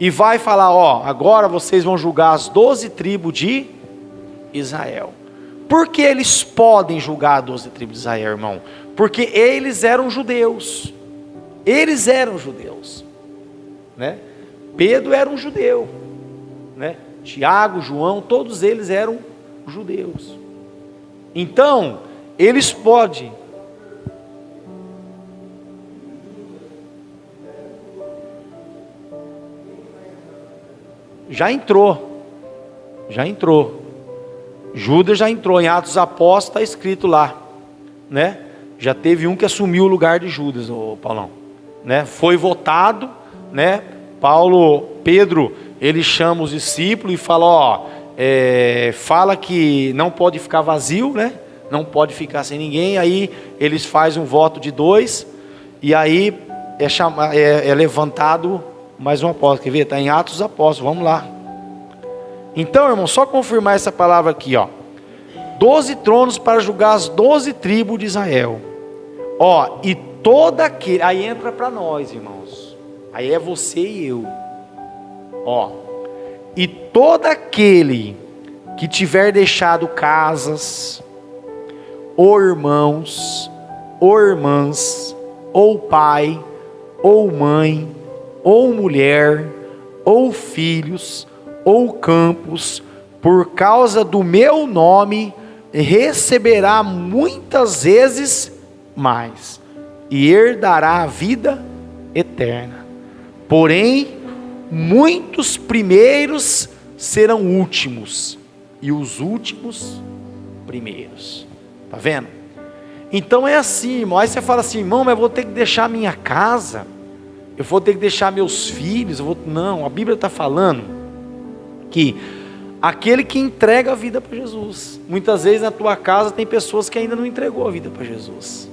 S1: e vai falar: agora vocês vão julgar as 12 tribos de Israel. Por que eles podem julgar as 12 tribos de Israel, irmão? Porque eles eram judeus. Eles eram judeus, né? Pedro era um judeu, né? Tiago, João, todos eles eram judeus. Então, eles podem. Já entrou. Judas já entrou, em Atos dos Apóstolos está escrito lá, né? Já teve um que assumiu o lugar de Judas, o Paulão, né? Foi votado, né? Pedro, ele chama os discípulos e fala, fala que não pode ficar vazio, né? Não pode ficar sem ninguém. Aí eles fazem um voto de 2, e aí é levantado mais um apóstolo. Quer ver? Está em Atos dos Apóstolos, vamos lá. Então, irmão, só confirmar essa palavra aqui, 12 tronos para julgar as 12 tribos de Israel. E toda aquele, aí entra para nós, irmãos. Aí é você e eu. E todo aquele que tiver deixado casas, ou irmãos, ou irmãs, ou pai, ou mãe, ou mulher, ou filhos, ou campos, por causa do meu nome, receberá muitas vezes mais, e herdará a vida eterna. Porém, muitos primeiros serão últimos, e os últimos primeiros. Está vendo? Então é assim, irmão. Aí você fala assim, irmão, mas eu vou ter que deixar minha casa, eu vou ter que deixar meus filhos, não, a Bíblia está falando que aquele que entrega a vida para Jesus. Muitas vezes na tua casa tem pessoas que ainda não entregou a vida para Jesus.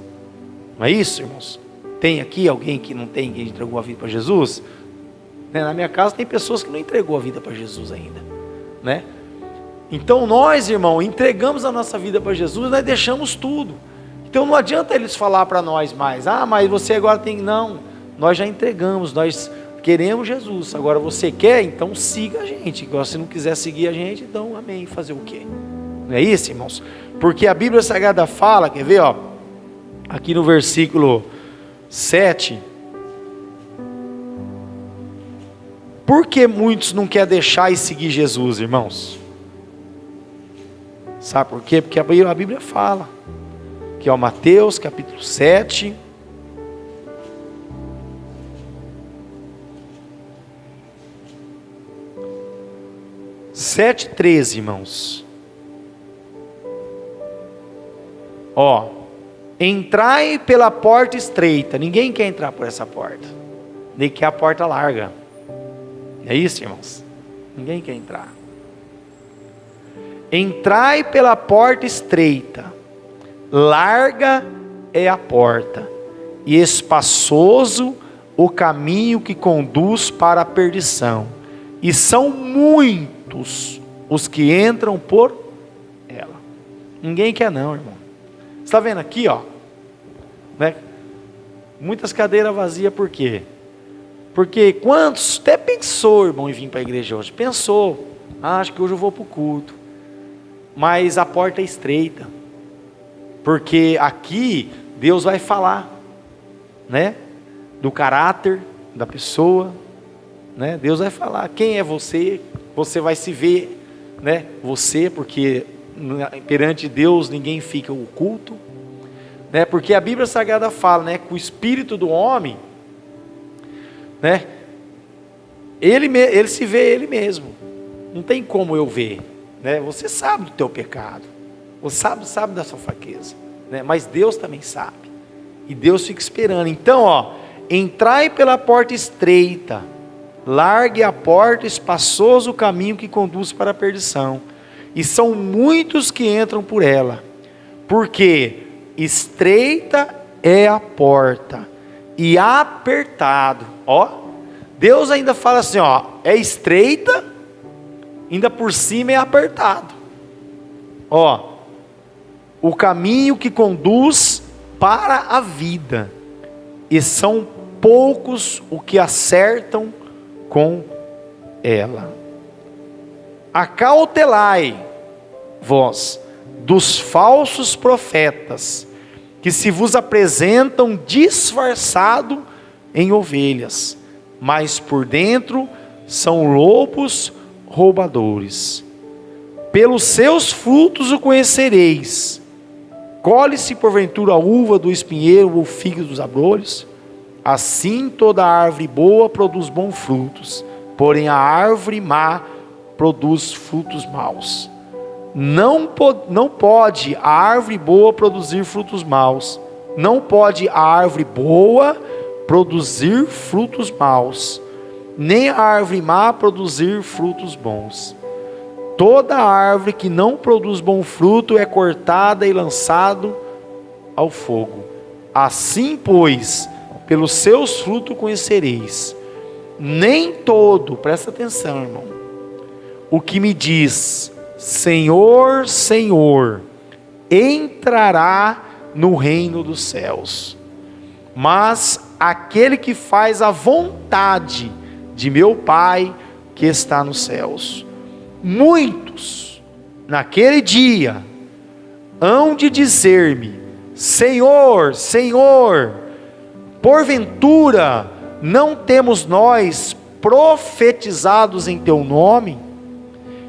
S1: Não é isso, irmãos? Tem aqui alguém que não tem, que entregou a vida para Jesus? Na minha casa tem pessoas que não entregou a vida para Jesus ainda, né? Então nós, irmão, entregamos a nossa vida para Jesus, nós deixamos tudo. Então não adianta eles falar para nós mais, mas você agora tem, não, nós já entregamos, nós queremos Jesus, agora você quer, então siga a gente. Agora se não quiser seguir a gente, então amém, fazer o quê? Não é isso, irmãos? Porque a Bíblia Sagrada fala, quer ver, aqui no versículo 7, por que muitos não querem deixar e seguir Jesus, irmãos? Sabe por quê? Porque a Bíblia fala, que Mateus capítulo 7, Sete 13, irmãos. Entrai pela porta estreita. Ninguém quer entrar por essa porta, nem quer a porta larga. É isso, irmãos? Ninguém quer entrar. Entrai pela porta estreita, larga é a porta, e espaçoso o caminho que conduz para a perdição, e são muitos os que entram por ela. Ninguém quer não, irmão. Você está vendo aqui, né? Muitas cadeiras vazias, por quê? Porque quantos até pensou, irmão, em vir para a igreja hoje? Pensou, acho que hoje eu vou para o culto, mas a porta é estreita, porque aqui Deus vai falar, né? Do caráter da pessoa, né? Deus vai falar quem é você, você vai se ver, né? Você, porque perante Deus ninguém fica oculto, né? Porque a Bíblia Sagrada fala, né? Que o espírito do homem, né? Ele se vê ele mesmo. Não tem como eu ver, né? Você sabe do teu pecado, você sabe da sua fraqueza, né? Mas Deus também sabe, e Deus fica esperando. Então, entrai pela porta estreita, largue a porta, espaçoso o caminho que conduz para a perdição, e são muitos que entram por ela, porque estreita é a porta e apertado. Deus ainda fala assim, é estreita, ainda por cima é apertado. O caminho que conduz para a vida, e são poucos os que acertam com ela. Acautelai vós dos falsos profetas, que se vos apresentam disfarçado em ovelhas, mas por dentro são lobos roubadores. Pelos seus frutos o conhecereis. Colhe-se porventura a uva do espinheiro ou o figo dos abrolhos? Assim toda árvore boa produz bons frutos, porém a árvore má produz frutos maus. Não pode a árvore boa produzir frutos maus. Não pode a árvore boa produzir frutos maus, nem a árvore má produzir frutos bons. Toda árvore que não produz bom fruto é cortada e lançado ao fogo. Assim, pois, pelos seus frutos conhecereis. Nem todo, presta atenção, irmão, o que me diz Senhor, Senhor, entrará no reino dos céus, mas aquele que faz a vontade de meu Pai que está nos céus. Muitos, naquele dia, hão de dizer-me: Senhor, Senhor, porventura não temos nós profetizados em teu nome?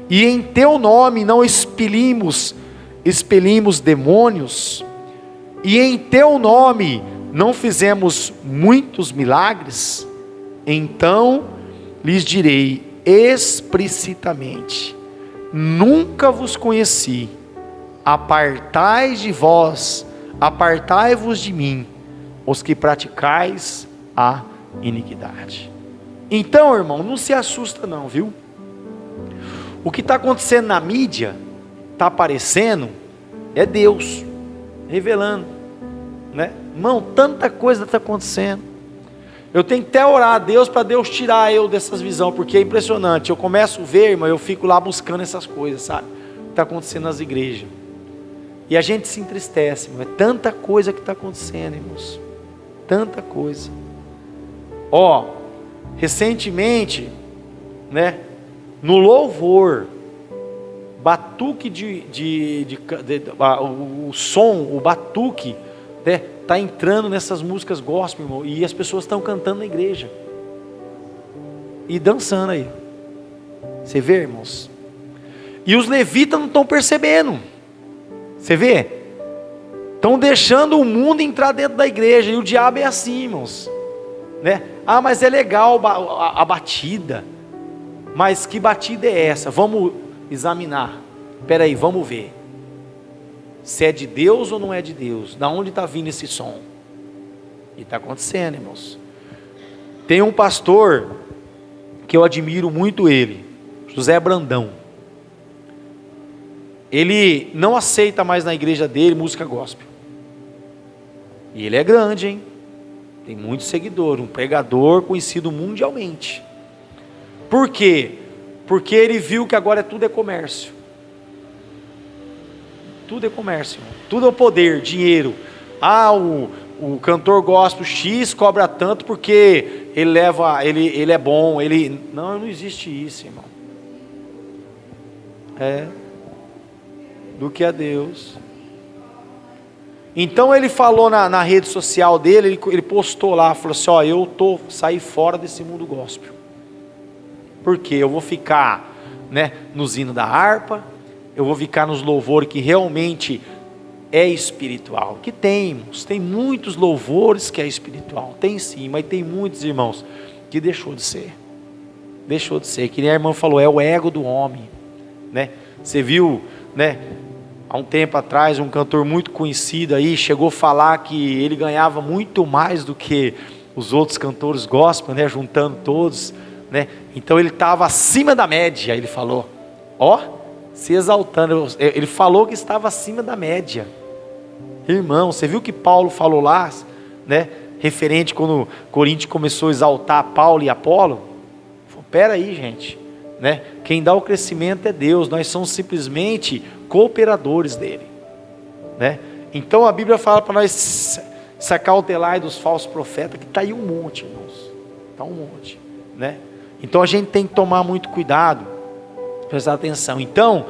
S1: E em teu nome não expelimos demônios? E em teu nome não fizemos muitos milagres? Então lhes direi explicitamente: nunca vos conheci. Apartai-vos de mim, os que praticais a iniquidade. Então, irmão, não se assusta não, viu? O que está acontecendo na mídia, está aparecendo, é Deus revelando, né? Irmão, tanta coisa está acontecendo. Eu tenho que até orar a Deus para Deus tirar eu dessas visões, porque é impressionante. Eu começo a ver, irmão, eu fico lá buscando essas coisas, sabe? O que está acontecendo nas igrejas. E a gente se entristece, irmão. É tanta coisa que está acontecendo, irmãos. Tanta coisa. Recentemente, né? No louvor, batuque o som, o batuque, né? Está entrando nessas músicas gospel, irmão, e as pessoas estão cantando na igreja e dançando aí. Você vê, irmãos? E os levitas não estão percebendo. Você vê? Estão deixando o mundo entrar dentro da igreja. E o diabo é assim, irmãos, né? Ah, mas é legal a batida. Mas que batida é essa? Vamos examinar. Espera aí, vamos ver se é de Deus ou não é de Deus. Da onde está vindo esse som? E está acontecendo, irmãos. Tem um pastor que eu admiro muito ele, José Brandão. Ele não aceita mais na igreja dele música gospel. E ele é grande, hein? Tem muito seguidor, um pregador conhecido mundialmente. Por quê? Porque ele viu que agora tudo é comércio. Tudo é comércio, irmão. Tudo é o poder, dinheiro. Ah, o cantor gospel X cobra tanto porque ele é bom, não existe isso, irmão. Do que a Deus. Então ele falou na rede social dele, ele postou lá, falou assim: eu saí fora desse mundo gospel. Porque eu vou ficar, né, nos hinos da harpa, eu vou ficar nos louvores que realmente é espiritual. Que tem muitos louvores que é espiritual, tem sim, mas tem muitos, irmãos, que deixou de ser, que nem a irmã falou, é o ego do homem, né? Você viu, né, há um tempo atrás, um cantor muito conhecido aí, chegou a falar que ele ganhava muito mais do que os outros cantores gospel, né, juntando todos, né? Então ele estava acima da média, ele falou, se exaltando, ele falou que estava acima da média. Irmão, você viu que Paulo falou lá, né, referente quando Coríntios começou a exaltar Paulo e Apolo? Espera aí, gente, né? Quem dá o crescimento é Deus, nós somos simplesmente cooperadores dele, né? Então a Bíblia fala para nós se acautelar dos falsos profetas, que está aí um monte, irmãos, está um monte, né? Então a gente tem que tomar muito cuidado, prestar atenção. Então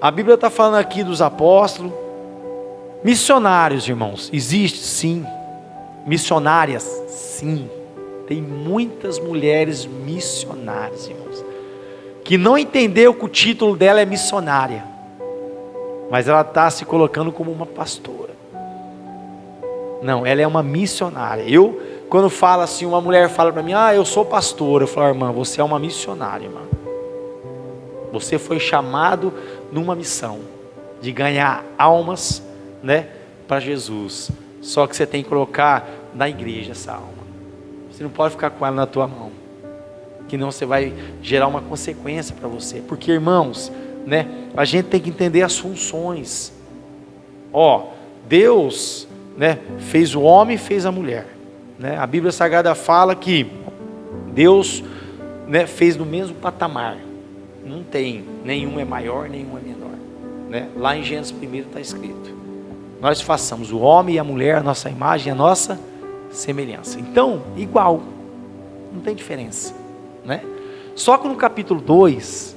S1: a Bíblia está falando aqui dos apóstolos, missionários, irmãos, existe sim, missionárias sim, Tem muitas mulheres missionárias, irmãos, que não entendeu que o título dela é missionária, mas ela está se colocando como uma pastora. Não, ela é uma missionária. Quando fala assim, uma mulher fala para mim, eu sou pastora, eu falo, irmã, você é uma missionária, irmã. Você foi chamado numa missão de ganhar almas, né, para Jesus. Só que você tem que colocar na igreja essa alma. Você não pode ficar com ela na tua mão, que não você vai gerar uma consequência para você. Porque, irmãos, né, a gente tem que entender as funções. Deus, né, fez o homem e fez a mulher, né? A Bíblia Sagrada fala que Deus, né, fez no mesmo patamar. Não tem, nenhum é maior, nenhum é menor, né? Lá em Gênesis 1 está escrito: nós façamos o homem e a mulher a nossa imagem, a nossa semelhança. Então, igual, não tem diferença, né? Só que no capítulo 2,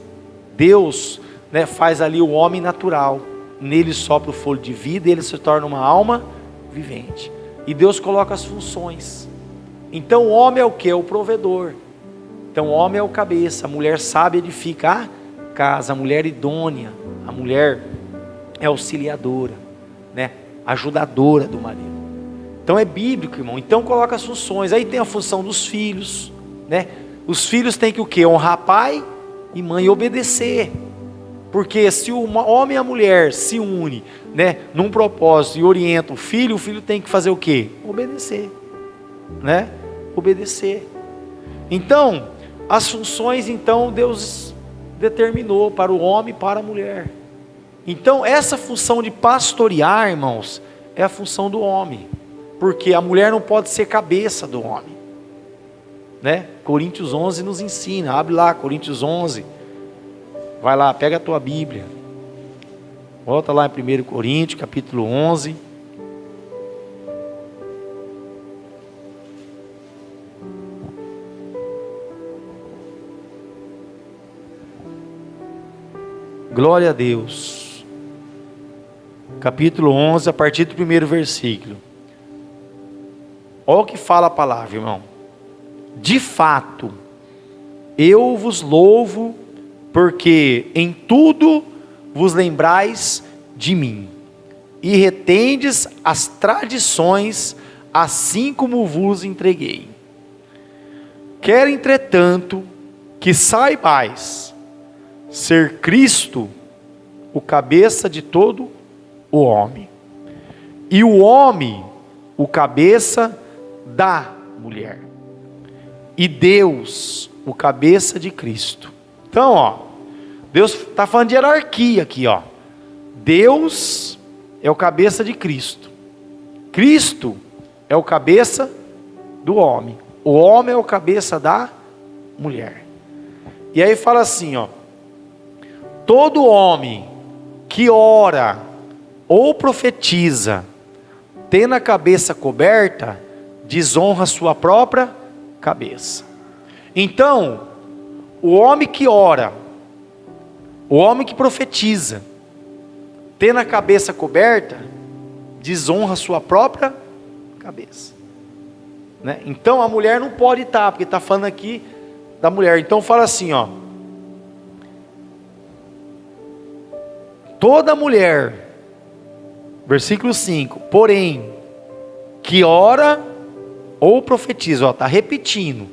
S1: Deus, né, faz ali o homem natural, nele sopra o fôlego de vida e ele se torna uma alma vivente. E Deus coloca as funções. Então o homem é o que? É o provedor. Então o homem é o cabeça, a mulher sábia edifica a casa, a mulher idônea, a mulher é auxiliadora, né, ajudadora do marido. Então é bíblico, irmão. Então coloca as funções. Aí tem a função dos filhos, né? Os filhos têm que o quê? Honrar pai e mãe e obedecer. Porque se o homem e a mulher se unem, né, num propósito e orientam o filho tem que fazer o quê? Obedecer, né? Obedecer. Então, as funções, então, Deus determinou para o homem e para a mulher. Então, essa função de pastorear, irmãos, é a função do homem. Porque a mulher não pode ser cabeça do homem, né? Coríntios 11 nos ensina. Abre lá, Coríntios 11. Vai lá, pega a tua Bíblia. Volta lá em 1 Coríntios, capítulo 11. Glória a Deus. Capítulo 11, a partir do primeiro versículo. Olha o que fala a palavra, irmão. De fato, eu vos louvo, porque em tudo vos lembrais de mim, e retendes as tradições, assim como vos entreguei. Quero, entretanto, que saibais ser Cristo o cabeça de todo o homem, e o homem o cabeça da mulher, e Deus o cabeça de Cristo. Então, Deus está falando de hierarquia aqui, Deus é o cabeça de Cristo. Cristo é o cabeça do homem. O homem é o cabeça da mulher. E aí fala assim, todo homem que ora ou profetiza, tendo a cabeça coberta, desonra sua própria cabeça. Então, o homem que ora, o homem que profetiza, tendo a cabeça coberta, desonra sua própria cabeça, né? Então a mulher não pode estar, porque está falando aqui da mulher. Então fala assim, toda mulher, versículo 5, porém, que ora ou profetiza, está repetindo,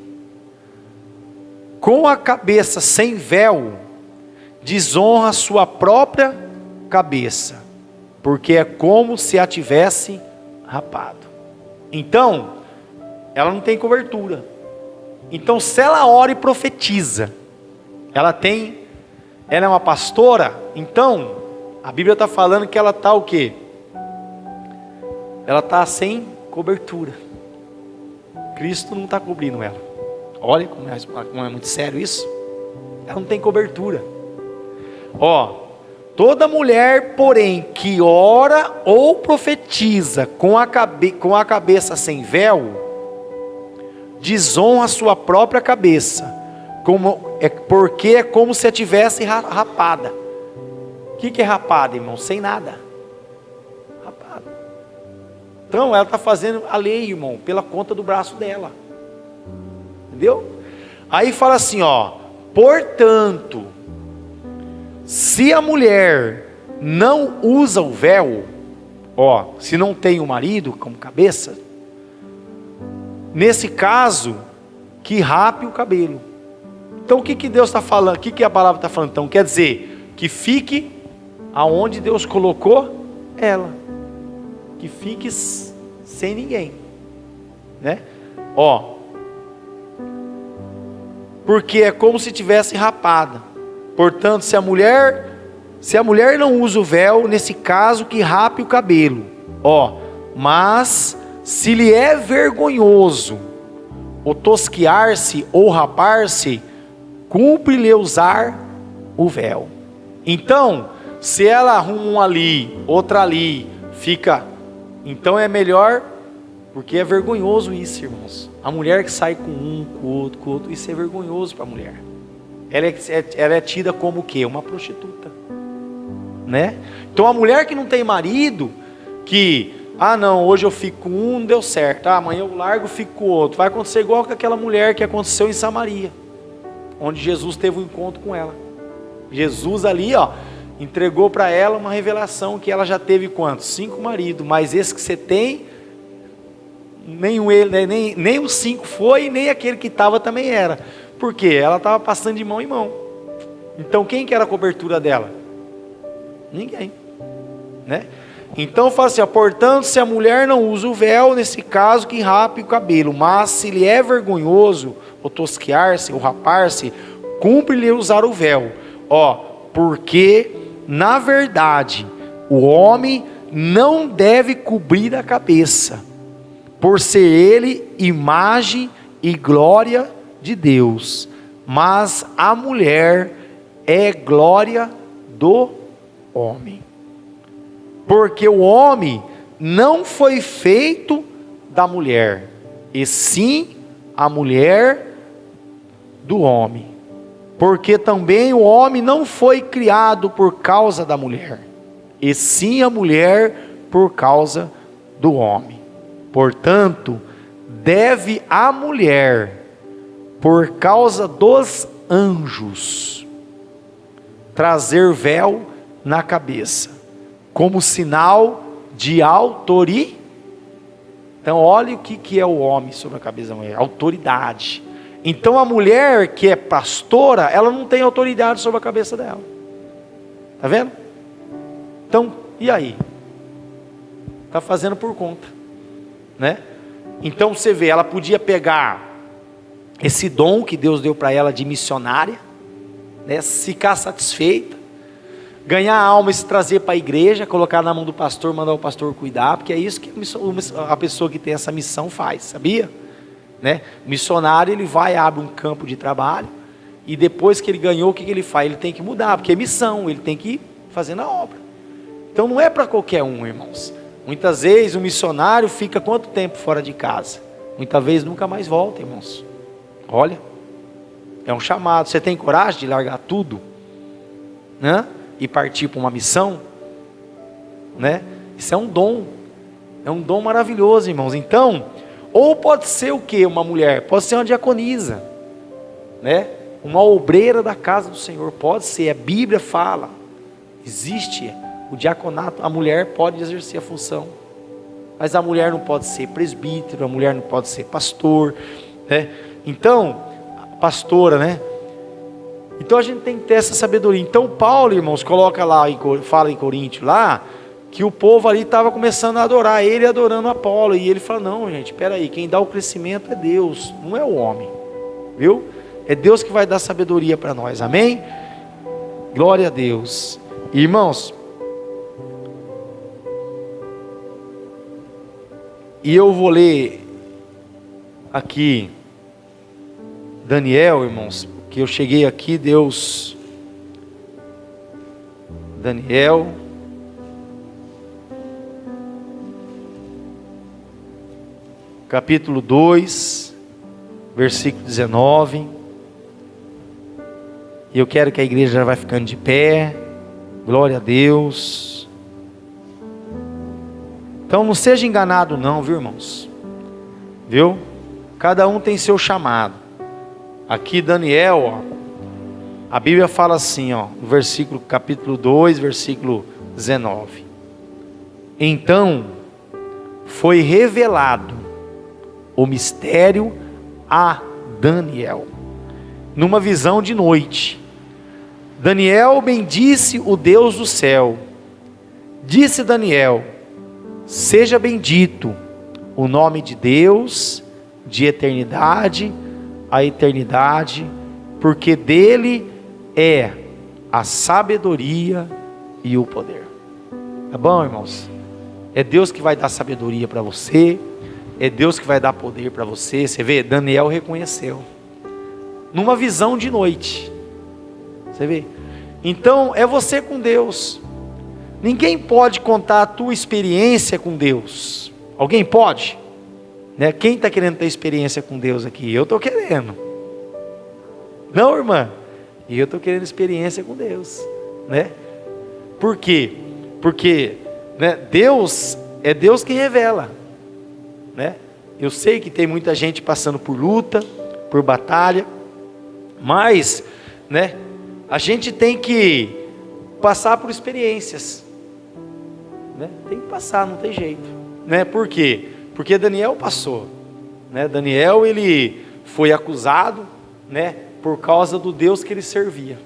S1: com a cabeça sem véu, desonra sua própria cabeça, porque é como se a tivesse rapado. Então, ela não tem cobertura. Então, se ela ora e profetiza, ela é uma pastora, então, a Bíblia está falando que ela está o quê? Ela está sem cobertura. Cristo não está cobrindo ela. Olha como é muito sério isso. Ela não tem cobertura. Toda mulher, porém, que ora ou profetiza com a cabeça sem véu, desonra a sua própria cabeça, porque é como se a tivesse rapada. O que é rapada, irmão? Sem nada. Rapada. Então ela está fazendo a lei, irmão, pela conta do braço dela. Entendeu? Aí fala assim, ó: portanto, se a mulher não usa o véu, ó, se não tem o marido como cabeça, nesse caso, que rape o cabelo. Então o que Deus está falando? O que a palavra está falando? Então quer dizer, que fique aonde Deus colocou ela. Que fique sem ninguém, né? Ó, porque é como se tivesse rapada. Portanto, se a mulher não usa o véu, nesse caso, que rape o cabelo. Ó, mas se lhe é vergonhoso ou tosquiar-se ou rapar-se, cumpre-lhe usar o véu. Então, se ela arruma um ali, outra ali, fica, então é melhor, porque é vergonhoso isso, irmãos. A mulher que sai com um, com o outro, isso é vergonhoso para a mulher. Ela é tida como o quê? Uma prostituta, né? Então a mulher que não tem marido, que, não, hoje eu fico com um, não deu certo, amanhã eu largo, fico com o outro, vai acontecer igual com aquela mulher que aconteceu em Samaria, onde Jesus teve um encontro com ela. Jesus ali, ó, entregou para ela uma revelação que ela já teve quantos? 5 maridos, mas esse que você tem, nem os 5 foi, nem aquele que estava também era. Por quê? Ela estava passando de mão em mão. Então quem que era a cobertura dela? Ninguém, né? Então fala assim, ó: portanto, se a mulher não usa o véu, nesse caso, que rape o cabelo, mas se lhe é vergonhoso, ou tosquiar-se, ou rapar-se, cumpre-lhe usar o véu. Ó, porque, na verdade, o homem não deve cobrir a cabeça, por ser ele imagem e glória de Deus, mas a mulher é glória do homem. Porque o homem não foi feito da mulher, e sim a mulher do homem. Porque também o homem não foi criado por causa da mulher, e sim a mulher por causa do homem. Portanto, deve a mulher, por causa dos anjos, trazer véu na cabeça, como sinal de autoridade. Então olha o que é o homem sobre a cabeça da mulher: autoridade. Então a mulher que é pastora, ela não tem autoridade sobre a cabeça dela. Está vendo? Então, e aí? Está fazendo por conta, né? Então você vê, ela podia pegar esse dom que Deus deu para ela de missionária, né? Ficar satisfeita, ganhar a alma e se trazer para a igreja, colocar na mão do pastor, mandar o pastor cuidar, porque é isso que a pessoa que tem essa missão faz, sabia? Né? O missionário, ele vai, abre um campo de trabalho, e depois que ele ganhou, o que ele faz? Ele tem que mudar, porque é missão, ele tem que ir fazendo a obra. Então não é para qualquer um, irmãos. Muitas vezes o missionário fica quanto tempo fora de casa? Muitas vezes nunca mais volta, irmãos. Olha, é um chamado. Você tem coragem de largar tudo, né? E partir para uma missão, né? Isso é um dom maravilhoso, irmãos. Então, ou pode ser o que? Uma mulher, pode ser uma diaconisa, né? Uma obreira da casa do Senhor, pode ser. A Bíblia fala, existe o diaconato, a mulher pode exercer a função, mas a mulher não pode ser presbítero, a mulher não pode ser pastor, né? Então, pastora, né? Então a gente tem que ter essa sabedoria. Então Paulo, irmãos, coloca lá, fala em Coríntios lá, que o povo ali estava começando a adorar ele, adorando Apolo, e ele fala: não, gente, espera aí, quem dá o crescimento é Deus, não é o homem, viu? É Deus que vai dar sabedoria para nós, amém? Glória a Deus. Irmãos, e eu vou ler aqui Daniel, irmãos, que eu cheguei aqui, Deus, Daniel, capítulo 2, versículo 19, e eu quero que a igreja já vai ficando de pé, glória a Deus. Então não seja enganado não, viu, irmãos? Viu? Cada um tem seu chamado. Aqui Daniel, ó, a Bíblia fala assim, ó, no versículo, capítulo 2, versículo 19. Então foi revelado o mistério a Daniel, numa visão de noite. Daniel bendisse o Deus do céu. Disse Daniel: seja bendito o nome de Deus, de eternidade a eternidade, porque dele é a sabedoria e o poder. Tá bom, irmãos? É Deus que vai dar sabedoria para você, é Deus que vai dar poder para você. Você vê, Daniel reconheceu, numa visão de noite. Você vê? Então é você com Deus. Ninguém pode contar a tua experiência com Deus. Alguém pode? Né? Quem está querendo ter experiência com Deus aqui? Eu estou querendo. Não, irmã? E eu estou querendo experiência com Deus, né? Por quê? Porque, né, Deus é Deus que revela, né? Eu sei que tem muita gente passando por luta, por batalha, mas, né, a gente tem que passar por experiências, né? Tem que passar, não tem jeito, né? Por quê? Porque Daniel passou, né? Daniel, ele foi acusado, né, por causa do Deus que ele servia,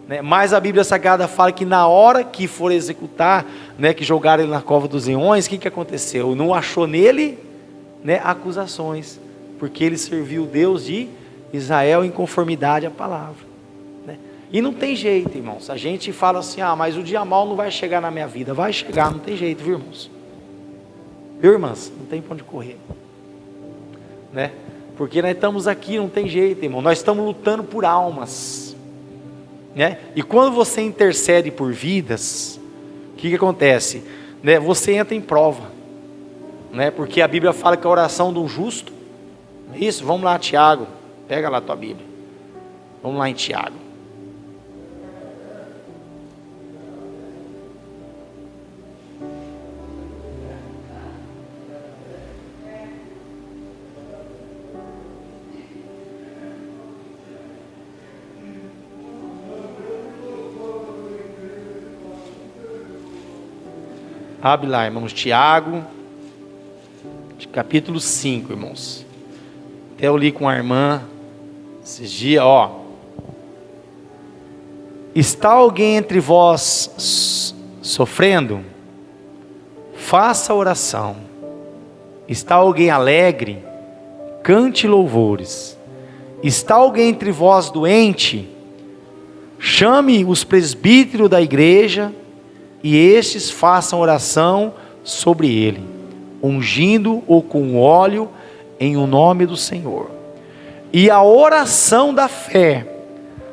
S1: né? Mas a Bíblia Sagrada fala que na hora que for executar, né, que jogaram ele na cova dos leões, o que aconteceu? Não achou nele, né, acusações, porque ele serviu o Deus de Israel em conformidade à palavra, né? E não tem jeito, irmãos. A gente fala assim: ah, mas o dia mal não vai chegar na minha vida. Vai chegar, não tem jeito, viu, irmãos? Viu, irmãs? Não tem para onde correr, né? Porque nós estamos aqui, não tem jeito, irmão. Nós estamos lutando por almas, né? E quando você intercede por vidas, o que acontece? Né? Você entra em prova, né? Porque a Bíblia fala que a oração do justo, isso, vamos lá, Tiago, pega lá a tua Bíblia, vamos lá em Tiago. Abre lá, irmãos, Tiago, capítulo 5, irmãos. Até eu li com a irmã esses dias, ó. Está alguém entre vós sofrendo? Faça oração. Está alguém alegre? Cante louvores. Está alguém entre vós doente? Chame os presbíteros da igreja, e estes façam oração sobre ele, ungindo-o com óleo em o nome do Senhor. E a oração da fé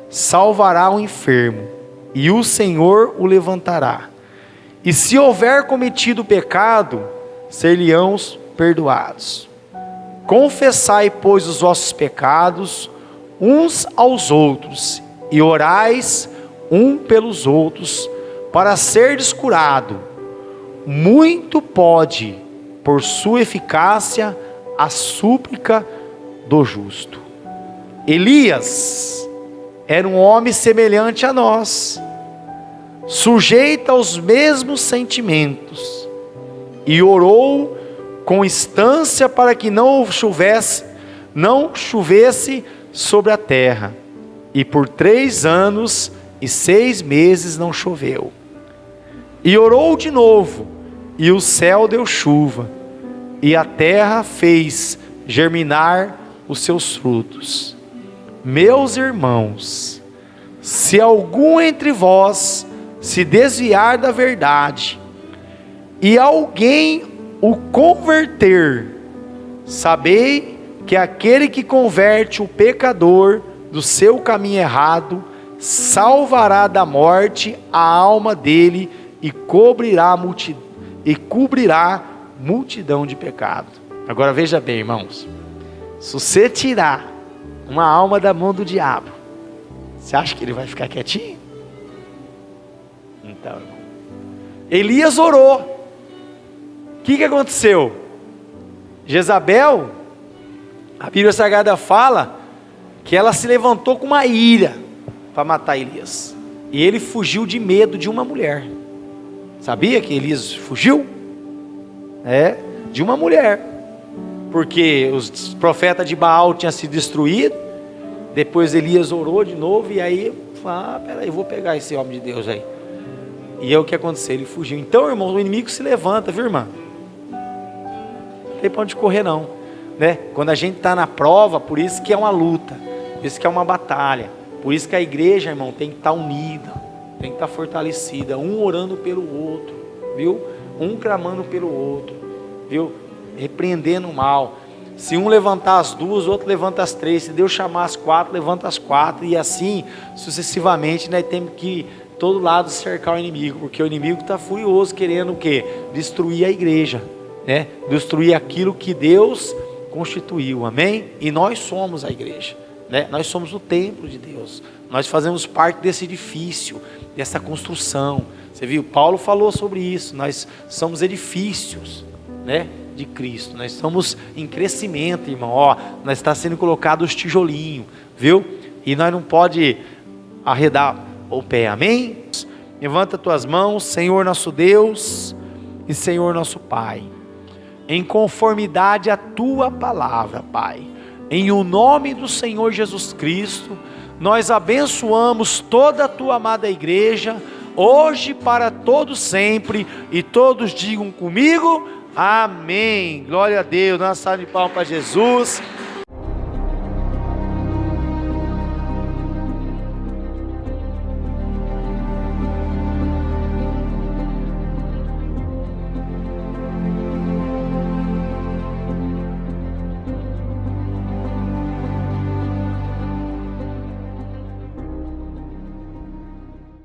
S1: salvará o enfermo, e o Senhor o levantará. E se houver cometido pecado, ser-lhe-ão perdoados. Confessai, pois, os vossos pecados uns aos outros, e orais um pelos outros, para serdes curado. Muito pode, por sua eficácia, a súplica do justo. Elias era um homem semelhante a nós, sujeito aos mesmos sentimentos, e orou com instância para que não chovesse sobre a terra, e por 3 anos e 6 meses não choveu. E orou de novo, e o céu deu chuva, e a terra fez germinar os seus frutos. Meus irmãos, se algum entre vós se desviar da verdade, e alguém o converter, sabei que aquele que converte o pecador do seu caminho errado, salvará da morte a alma dele, e cobrirá multidão de pecado. Agora veja bem, irmãos, se você tirar uma alma da mão do diabo, você acha que ele vai ficar quietinho? Então, irmão, Elias orou. O que aconteceu? Jezabel, a Bíblia Sagrada fala que que ela se levantou com uma ira para matar Elias. E ele fugiu de medo de uma mulher. Sabia que Elias fugiu? De uma mulher. Porque os profetas de Baal tinham sido destruídos. Depois Elias orou de novo. E aí, peraí, eu vou pegar esse homem de Deus aí. E é o que aconteceu, ele fugiu. Então, irmão, o inimigo se levanta, viu, irmã? Não tem para onde correr não, né? Quando a gente está na prova, por isso que é uma luta, por isso que é uma batalha, por isso que a igreja, irmão, tem que estar unida, tem que estar fortalecida, um orando pelo outro, viu? Um clamando pelo outro, viu? Repreendendo o mal. Se um levantar as duas, o outro levanta as três. Se Deus chamar as quatro, levanta as quatro. E assim, sucessivamente, nós temos que todo lado cercar o inimigo, porque o inimigo está furioso, querendo o quê? Destruir a igreja, né? Destruir aquilo que Deus constituiu, amém? E nós somos a igreja, né? Nós somos o templo de Deus, nós fazemos parte desse edifício, dessa construção. Você viu, Paulo falou sobre isso, nós somos edifícios, né, de Cristo, nós estamos em crescimento, irmão, nós está sendo colocado os tijolinhos, viu? E nós não pode arredar o pé, amém? Levanta tuas mãos, Senhor nosso Deus e Senhor nosso Pai, em conformidade à tua palavra, Pai, em o nome do Senhor Jesus Cristo, nós abençoamos toda a tua amada igreja, hoje para todos sempre, e todos digam comigo, amém. Glória a Deus, dá uma salva de palmas para Jesus.